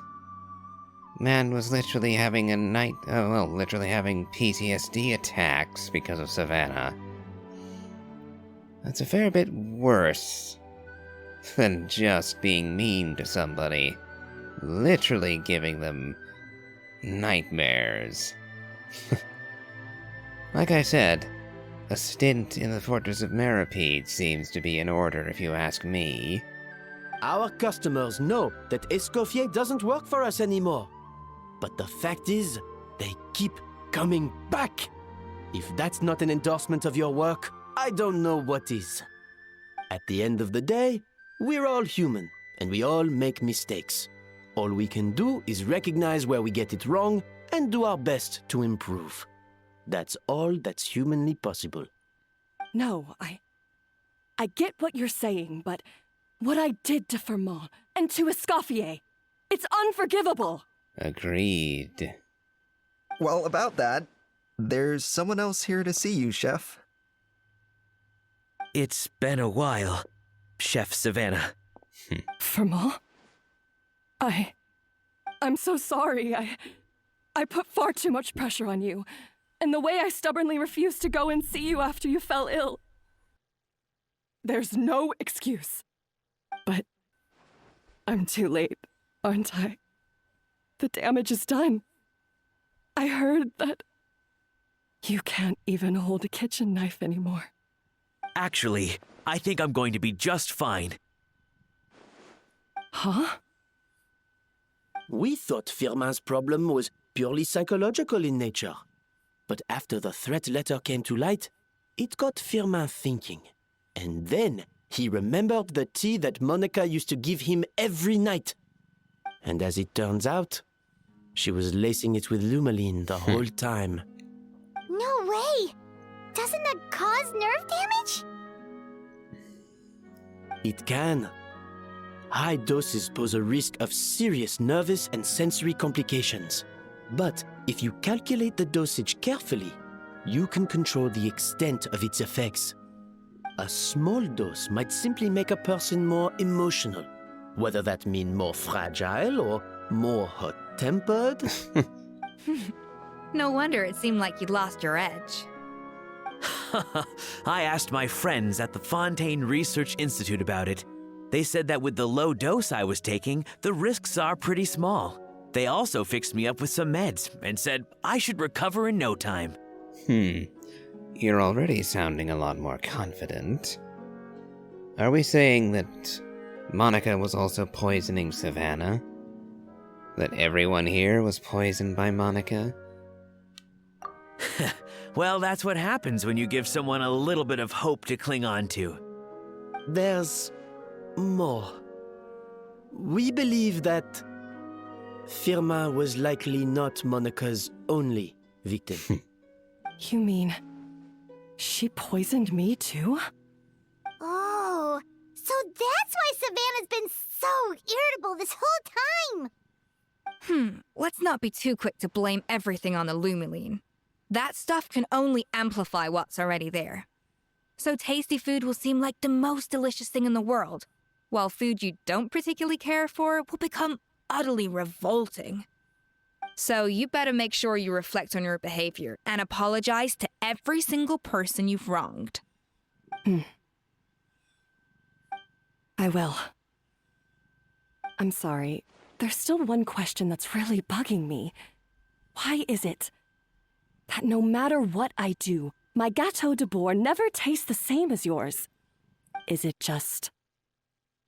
Man was literally having literally having PTSD attacks because of Savannah. That's a fair bit worse than just being mean to somebody. Literally giving them nightmares. Like I said, a stint in the Fortress of Meripede seems to be in order if you ask me. Our customers know that Escoffer doesn't work for us anymore. But the fact is, they keep coming back. If that's not an endorsement of your work, I don't know what is. At the end of the day, we're all human, and we all make mistakes. All we can do is recognize where we get it wrong and do our best to improve. That's all that's humanly possible. No, I get what you're saying, but what I did to Fermat and to Escoffer, it's unforgivable. Agreed. Well, about that, there's someone else here to see you, Chef. It's been a while, Chef Savannah. Fermat? I'm so sorry. I put far too much pressure on you. And the way I stubbornly refused to go and see you after you fell ill. There's no excuse. But I'm too late, aren't I? The damage is done. I heard that you can't even hold a kitchen knife anymore. Actually, I think I'm going to be just fine. Huh? We thought Firmin's problem was purely psychological in nature. But after the threat letter came to light, it got Firmin thinking. And then he remembered the tea that Monica used to give him every night. And as it turns out, she was lacing it with Lumiline the whole time. No way! Doesn't that cause nerve damage? It can. high doses pose a risk of serious nervous and sensory complications. But if you calculate the dosage carefully, you can control the extent of its effects. A small dose might simply make a person more emotional, whether that means more fragile or more hot-tempered. No wonder it seemed like you'd lost your edge. I asked my friends at the Fontaine Research Institute about it. They said that with the low dose I was taking, the risks are pretty small. They also fixed me up with some meds and said I should recover in no time. You're already sounding a lot more confident. Are we saying that Monica was also poisoning Savannah? That everyone here was poisoned by Monica? Well, that's what happens when you give someone a little bit of hope to cling on to. There's more. We believe that Firma was likely not Monica's only victim. You mean she poisoned me too? Oh, so that's why Savannah's been so irritable this whole time! Let's not be too quick to blame everything on the Lumiline. That stuff can only amplify what's already there. So tasty food will seem like the most delicious thing in the world, while food you don't particularly care for will become utterly revolting. So you better make sure you reflect on your behavior and apologize to every single person you've wronged. I will. I'm sorry. There's still one question that's really bugging me. Why is it that no matter what I do, my Gâteau de Bourg never tastes the same as yours? Is it just...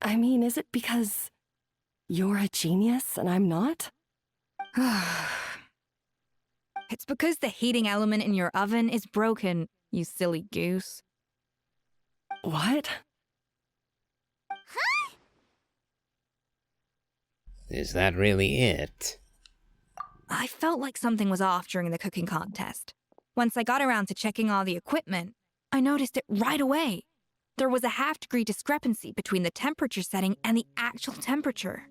is it because you're a genius and I'm not? It's because the heating element in your oven is broken, you silly goose. What? Huh? Is that really it? I felt like something was off during the cooking contest. Once I got around to checking all the equipment, I noticed it right away. There was a half-degree discrepancy between the temperature setting and the actual temperature.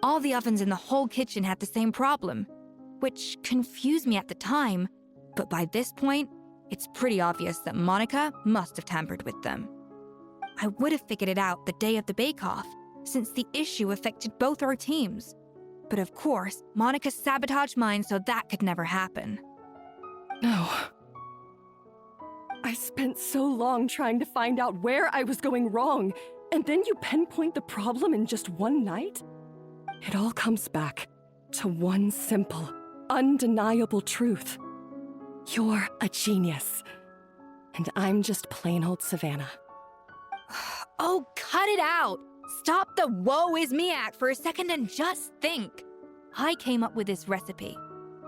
All the ovens in the whole kitchen had the same problem, which confused me at the time, but by this point, it's pretty obvious that Monica must have tampered with them. I would have figured it out the day of the bake-off, since the issue affected both our teams. But of course, Monica sabotaged mine so that could never happen. No. I spent so long trying to find out where I was going wrong, and then you pinpoint the problem in just one night? It all comes back to one simple, undeniable truth. You're a genius, and I'm just plain old Savannah. Oh, cut it out! Stop the woe is me act for a second and just think. I came up with this recipe.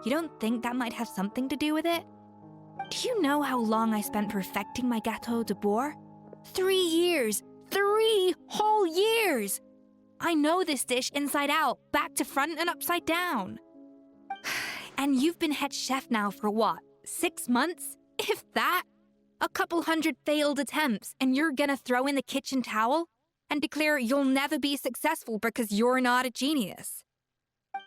You don't think that might have something to do with it? Do you know how long I spent perfecting my Gâteau de Bourg? 3 years! 3 whole years! I know this dish inside out, back to front and upside down. And you've been head chef now for what, 6 months? If that? A couple hundred failed attempts, and you're gonna throw in the kitchen towel and declare you'll never be successful because you're not a genius.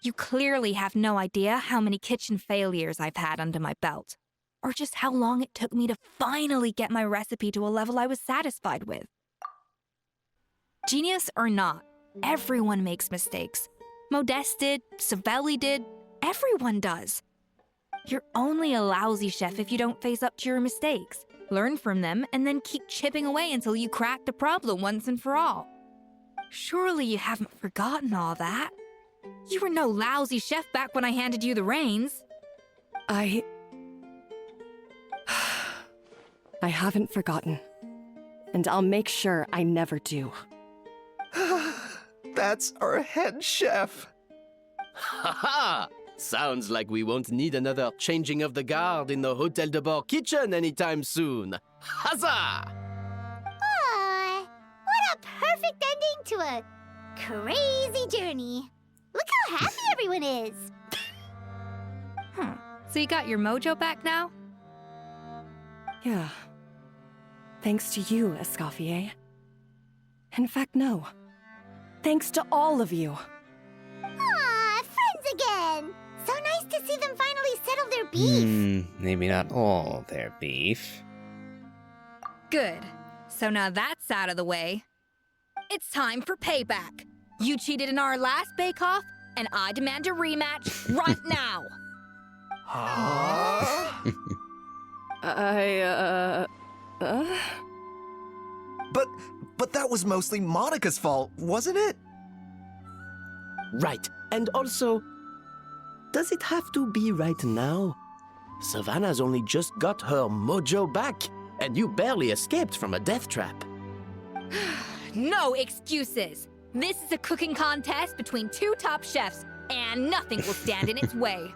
You clearly have no idea how many kitchen failures I've had under my belt, or just how long it took me to finally get my recipe to a level I was satisfied with. Genius or not, everyone makes mistakes. Modeste did, Savelli did, everyone does. You're only a lousy chef if you don't face up to your mistakes, learn from them, and then keep chipping away until you crack the problem once and for all. Surely you haven't forgotten all that. You were no lousy chef back when I handed you the reins. I haven't forgotten. And I'll make sure I never do. That's our head chef. Ha ha! Sounds like we won't need another changing of the guard in the Hotel de Bourg kitchen anytime soon. Huzzah! Aw, what a perfect ending to a crazy journey. Look how happy everyone is. So you got your mojo back now? Yeah. Thanks to you, Escoffier. In fact, no. thanks to all of you. Aw, friends again! So nice to see them finally settle their beef. Maybe not all their beef. Good. So now that's out of the way. It's time for payback. You cheated in our last bake-off, and I demand a rematch right now. But that was mostly Monica's fault, wasn't it? Right. And also, does it have to be right now? Savannah's only just got her mojo back, and you barely escaped from a death trap. No excuses. This is a cooking contest between two top chefs, and nothing will stand in its way.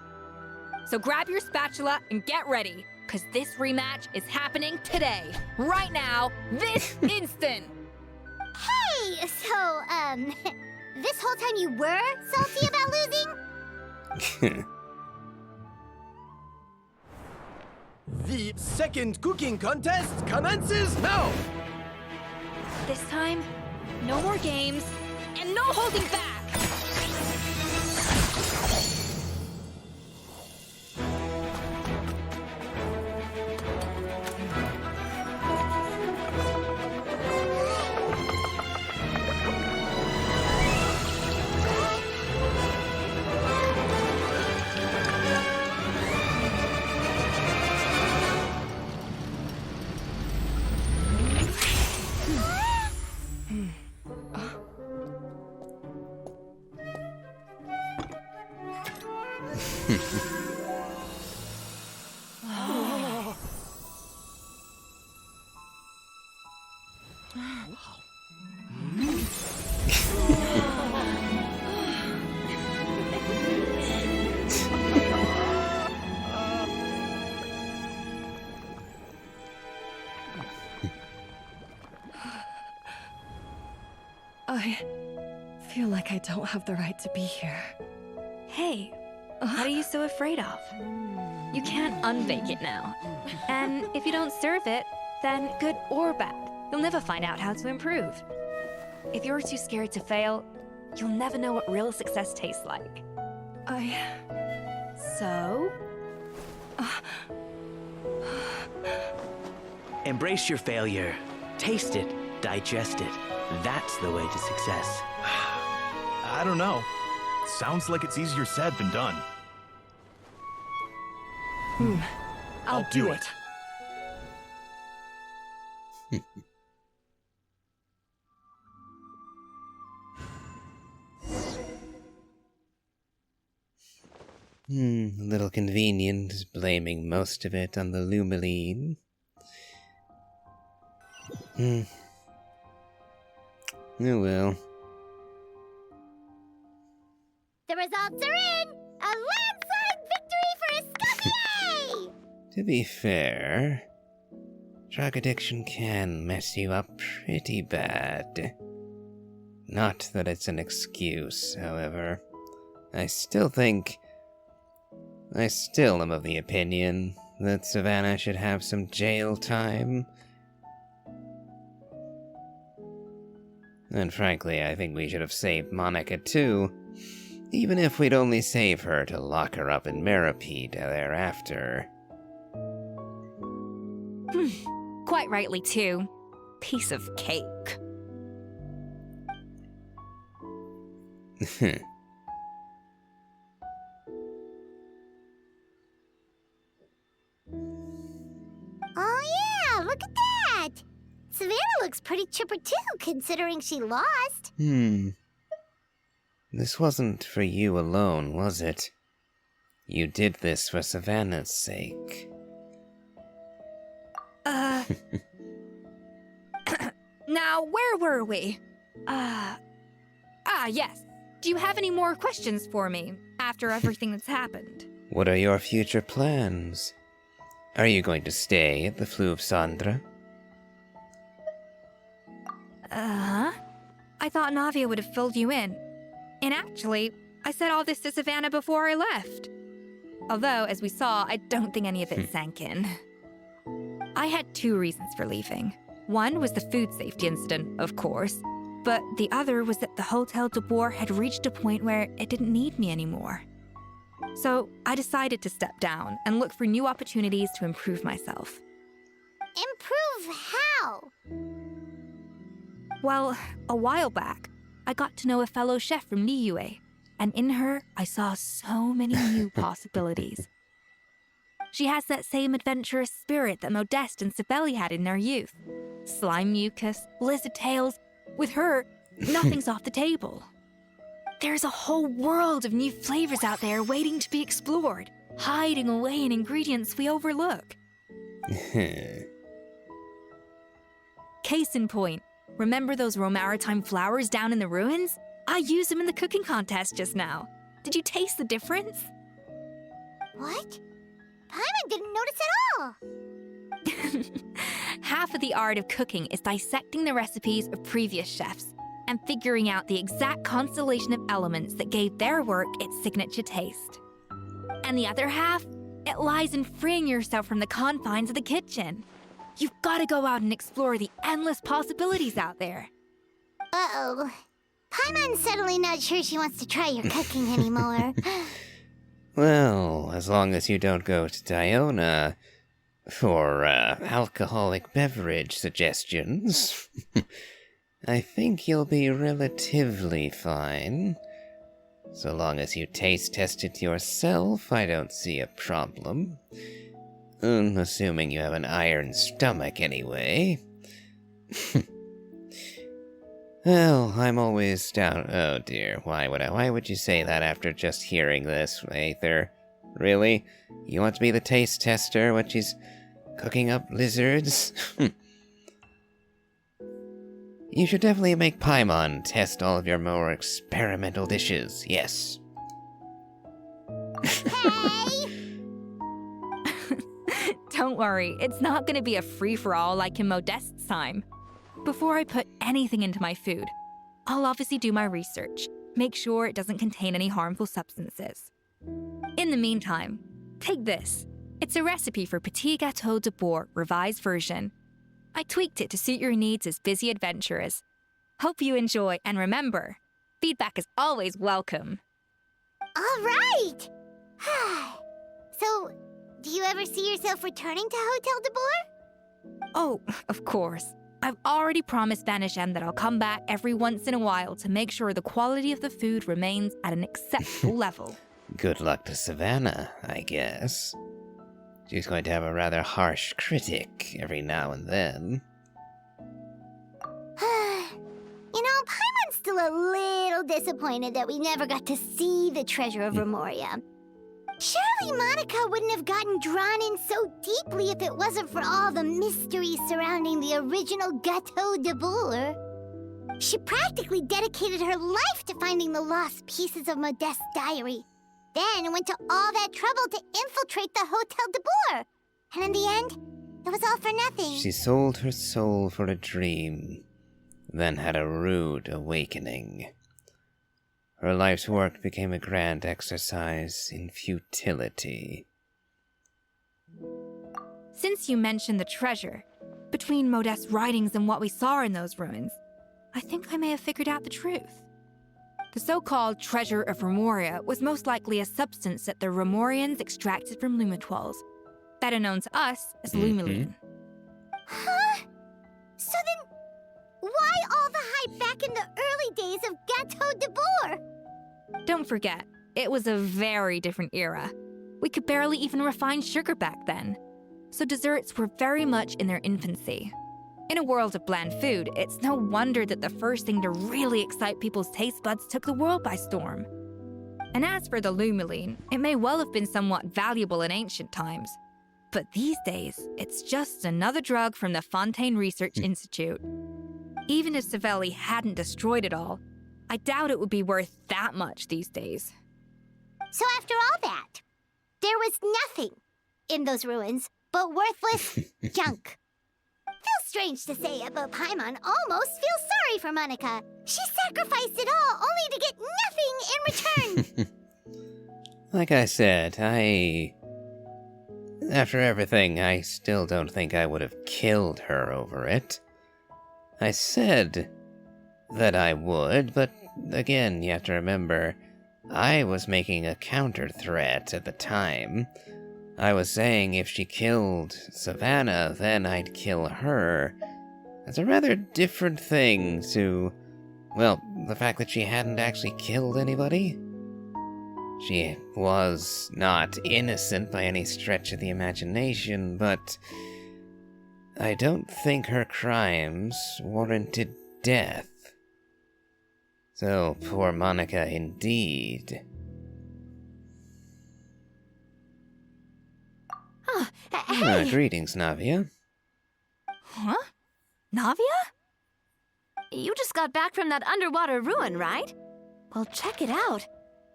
So grab your spatula and get ready, because this rematch is happening today, right now, this instant. Hey, so, this whole time you were salty about losing? The second cooking contest commences now! This time, no more games, and no holding back! I feel like I don't have the right to be here. Hey, what are you so afraid of? You can't unbake it now. And if you don't serve it, then good or bad, you'll never find out how to improve. If you're too scared to fail, you'll never know what real success tastes like. So? Embrace your failure. Taste it. Digest it. That's the way to success. I don't know. Sounds like it's easier said than done. I'll do it. A little convenient, blaming most of it on the Lumiline. Oh well. The results are in! A landslide victory for Escoffer! To be fair, drug addiction can mess you up pretty bad. Not that it's an excuse, however. I still am of the opinion that Savannah should have some jail time. And frankly, I think we should have saved Monica too, even if we'd only save her to lock her up in Meripede thereafter. Quite rightly too. Piece of cake. Oh yeah, look at that! Savannah looks pretty chipper too, considering she lost. This wasn't for you alone, was it? You did this for Savannah's sake. Now, where were we? Yes. Do you have any more questions for me after everything that's happened? What are your future plans? Are you going to stay at the Fleuve Cendre? I thought Navia would have filled you in. And actually, I said all this to Savannah before I left. Although, as we saw, I don't think any of it sank in. I had two reasons for leaving. One was the food safety incident, of course. But the other was that the Hotel de Boer had reached a point where it didn't need me anymore. So I decided to step down and look for new opportunities to improve myself. Improve how? Well, a while back, I got to know a fellow chef from Liyue, and in her, I saw so many new possibilities. She has that same adventurous spirit that Modeste and Sibeli had in their youth. Slime mucus, lizard tails. With her, nothing's off the table. There's a whole world of new flavors out there waiting to be explored, hiding away in ingredients we overlook. Case in point, remember those Romaritime flowers down in the ruins? I used them in the cooking contest just now. Did you taste the difference? What? Paimon didn't notice at all. Half of the art of cooking is dissecting the recipes of previous chefs and figuring out the exact constellation of elements that gave their work its signature taste. And the other half, it lies in freeing yourself from the confines of the kitchen. You've got to go out and explore the endless possibilities out there. Uh-oh. Paimon's suddenly not sure she wants to try your cooking anymore. Well, as long as you don't go to Diona for alcoholic beverage suggestions, I think you'll be relatively fine. So long as you taste test it yourself, I don't see a problem. Assuming you have an iron stomach anyway. Well, I'm always down. Oh dear, why would you say that after just hearing this, Aether? Really? You want to be the taste tester when she's cooking up lizards? You should definitely make Paimon test all of your more experimental dishes, yes. Hey! Don't worry, it's not going to be a free-for-all like in Modeste's time. Before I put anything into my food, I'll obviously do my research, make sure it doesn't contain any harmful substances. In the meantime, take this. It's a recipe for Petit Gâteau de Boer, revised version. I tweaked it to suit your needs as busy adventurers. Hope you enjoy, and remember, feedback is always welcome. All right! So, do you ever see yourself returning to Hotel de Boer? Oh, of course. I've already promised Vanishem that I'll come back every once in a while to make sure the quality of the food remains at an acceptable level. Good luck to Savannah, I guess. She's going to have a rather harsh critic every now and then. You know, Paimon's still a little disappointed that we never got to see the treasure of Remoria. Surely Monica wouldn't have gotten drawn in so deeply if it wasn't for all the mystery surrounding the original Gâteau de Boer. She practically dedicated her life to finding the lost pieces of Modeste's diary. Then went to all that trouble to infiltrate the Hotel de Boer. And in the end, it was all for nothing. She sold her soul for a dream, then had a rude awakening. Her life's work became a grand exercise in futility. Since you mentioned the treasure, between Modeste's writings and what we saw in those ruins, I think I may have figured out the truth. The so-called treasure of Remoria was most likely a substance that the Remorians extracted from Lumitoiles, better known to us as Lumiline. Huh? So then, why all the hype back in the early days of Gâteau de Boer? Don't forget, it was a very different era. We could barely even refine sugar back then, so desserts were very much in their infancy. In a world of bland food, it's no wonder that the first thing to really excite people's taste buds took the world by storm. And as for the Lumiline, it may well have been somewhat valuable in ancient times. But these days, it's just another drug from the Fontaine Research Institute. Even if Sibeli hadn't destroyed it all, I doubt it would be worth that much these days. So after all that, there was nothing in those ruins but worthless junk. Feels strange to say it, but Paimon almost feels sorry for Monica. She sacrificed it all only to get nothing in return. Like I said, after everything, I still don't think I would have killed her over it. I said that I would, but again, you have to remember, I was making a counter threat at the time. I was saying if she killed Savannah, then I'd kill her. That's a rather different thing to, well, the fact that she hadn't actually killed anybody. She was not innocent by any stretch of the imagination, but I don't think her crimes warranted death. So, poor Monica indeed. Hey! Greetings, Navia. Huh? Navia? You just got back from that underwater ruin, right? Well, check it out.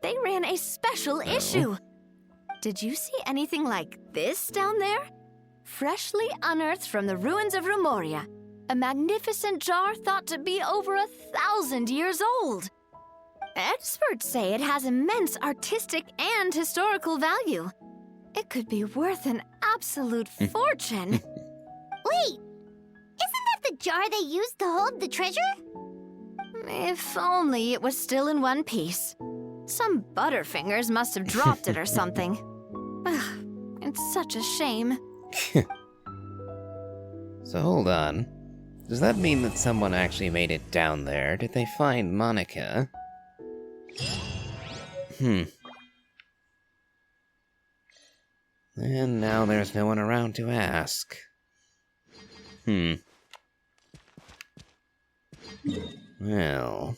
They ran a special issue. Did you see anything like this down there? Freshly unearthed from the ruins of Rumoria. A magnificent jar thought to be over 1,000 years old. Experts say it has immense artistic and historical value. It could be worth an absolute fortune. Wait! Isn't that the jar they used to hold the treasure? If only it was still in one piece. Some butterfingers must have dropped it or something. Ugh, it's such a shame. So hold on. Does that mean that someone actually made it down there? Did they find Monica? And now there's no one around to ask. Well...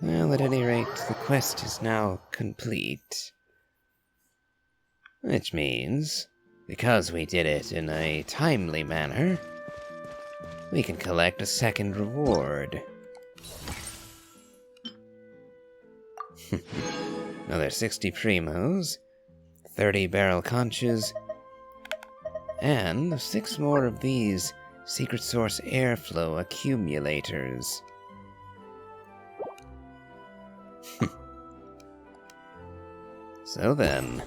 Well, at any rate, the quest is now complete. Which means, because we did it in a timely manner, we can collect a second reward. Another 60 primos, 30 barrel conches, and 6 more of these secret source airflow accumulators. So then,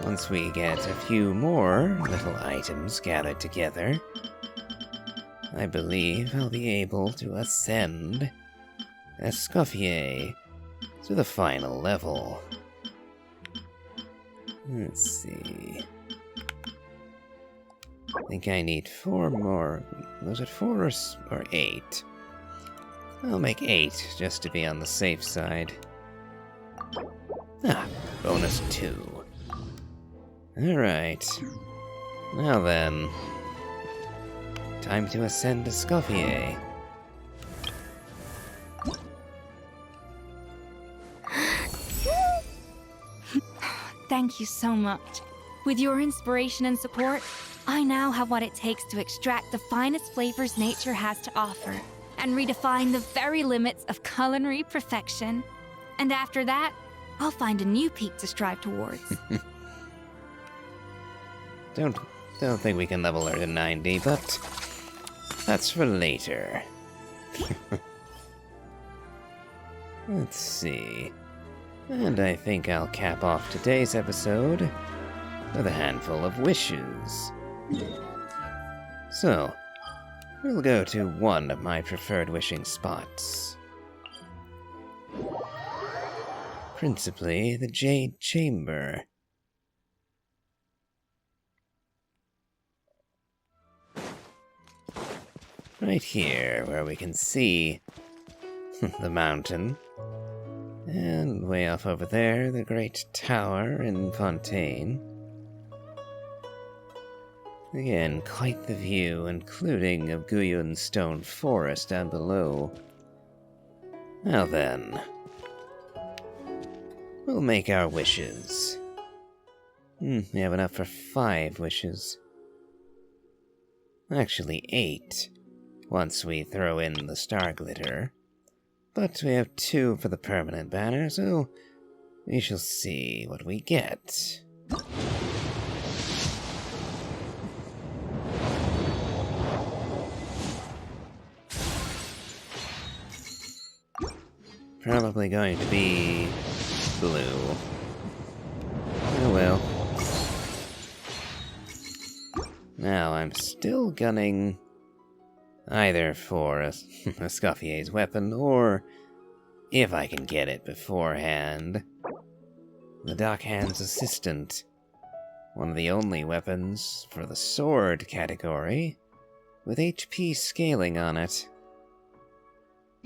once we get a few more little items gathered together, I believe I'll be able to ascend Escoffer to the final level. Let's see. I think I need 4 more. Was it 4 or 8? I'll make 8 just to be on the safe side. Bonus 2. Alright. Now then. Time to ascend Escoffer. Thank you so much. With your inspiration and support, I now have what it takes to extract the finest flavors nature has to offer and redefine the very limits of culinary perfection. And after that, I'll find a new peak to strive towards. Don't think we can level her to 90, but that's for later. Let's see. And I think I'll cap off today's episode with a handful of wishes. So, we'll go to one of my preferred wishing spots. Principally the Jade Chamber. Right here, where we can see the mountain. And way off over there, the great tower in Fontaine. Again, quite the view, including of Guyun's stone forest down below. Now then, we'll make our wishes. We have enough for 5 wishes. Actually 8, once we throw in the star glitter. But we have 2 for the permanent banner, so we shall see what we get. Probably going to be blue. Oh well. Now, I'm still gunning either for Escoffier's weapon, or, if I can get it beforehand, the Dockhand's Assistant. One of the only weapons for the sword category, with HP scaling on it.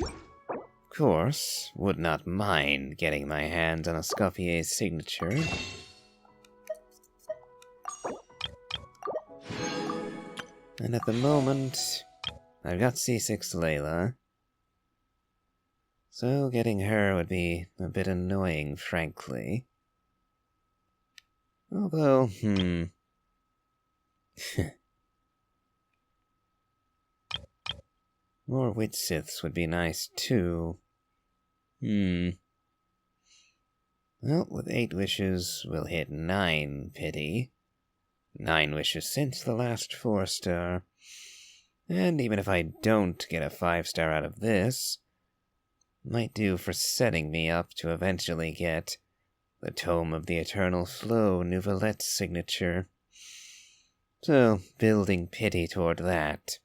Of course, would not mind getting my hands on Escoffier's signature. And at the moment, I've got C6 Layla, so getting her would be a bit annoying, frankly. Although, more wit siths would be nice, too. Well, with 8 wishes, we'll hit 9 pity. 9 wishes since the last 4-star. And even if I don't get a 5-star out of this, might do for setting me up to eventually get the Tome of the Eternal Flow Nouvelette's signature. So, building pity toward that,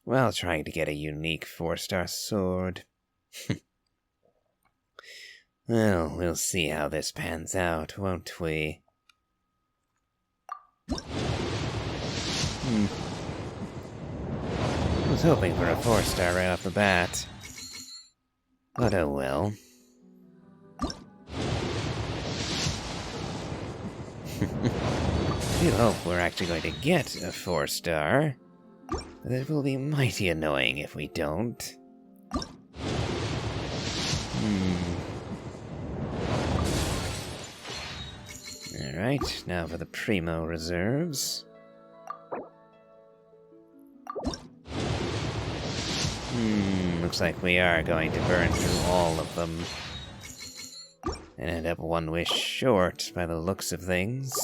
while trying to get a unique 4-star sword. Well, we'll see how this pans out, won't we? I was hoping for a 4-star right off the bat. But oh well. I do hope we're actually going to get a 4-star. But it will be mighty annoying if we don't. Alright, now for the Primo reserves. Looks like we are going to burn through all of them. And end up 1 wish short by the looks of things.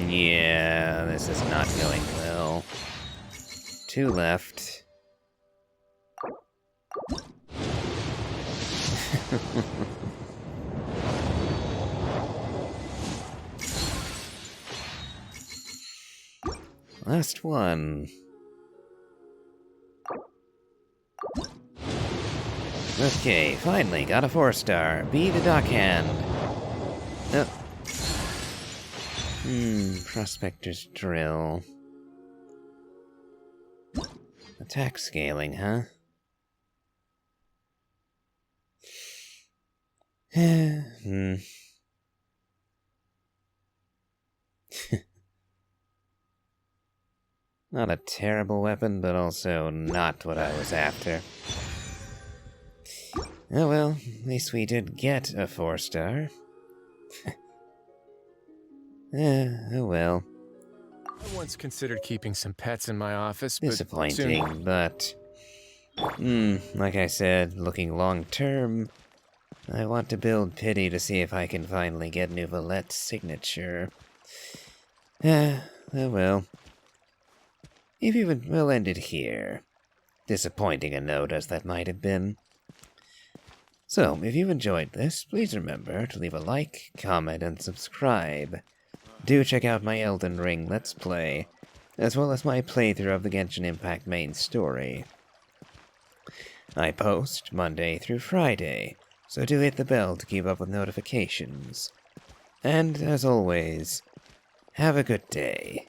Yeah, this is not going well. 2 left. Last one. Okay, finally got a 4-star. Be the Dockhand. Oh. Prospector's Drill. Attack scaling, huh? Not a terrible weapon, but also not what I was after. Oh well, at least we did get a 4-star. Oh well. I once considered keeping some pets in my office, but disappointing, but... like I said, looking long-term, I want to build pity to see if I can finally get Nouvelette's signature. Oh well. If even we'll end it here. Disappointing a note as that might have been. So, if you enjoyed this, please remember to leave a like, comment, and subscribe. Do check out my Elden Ring Let's Play, as well as my playthrough of the Genshin Impact main story. I post Monday through Friday, so do hit the bell to keep up with notifications. And, as always, have a good day.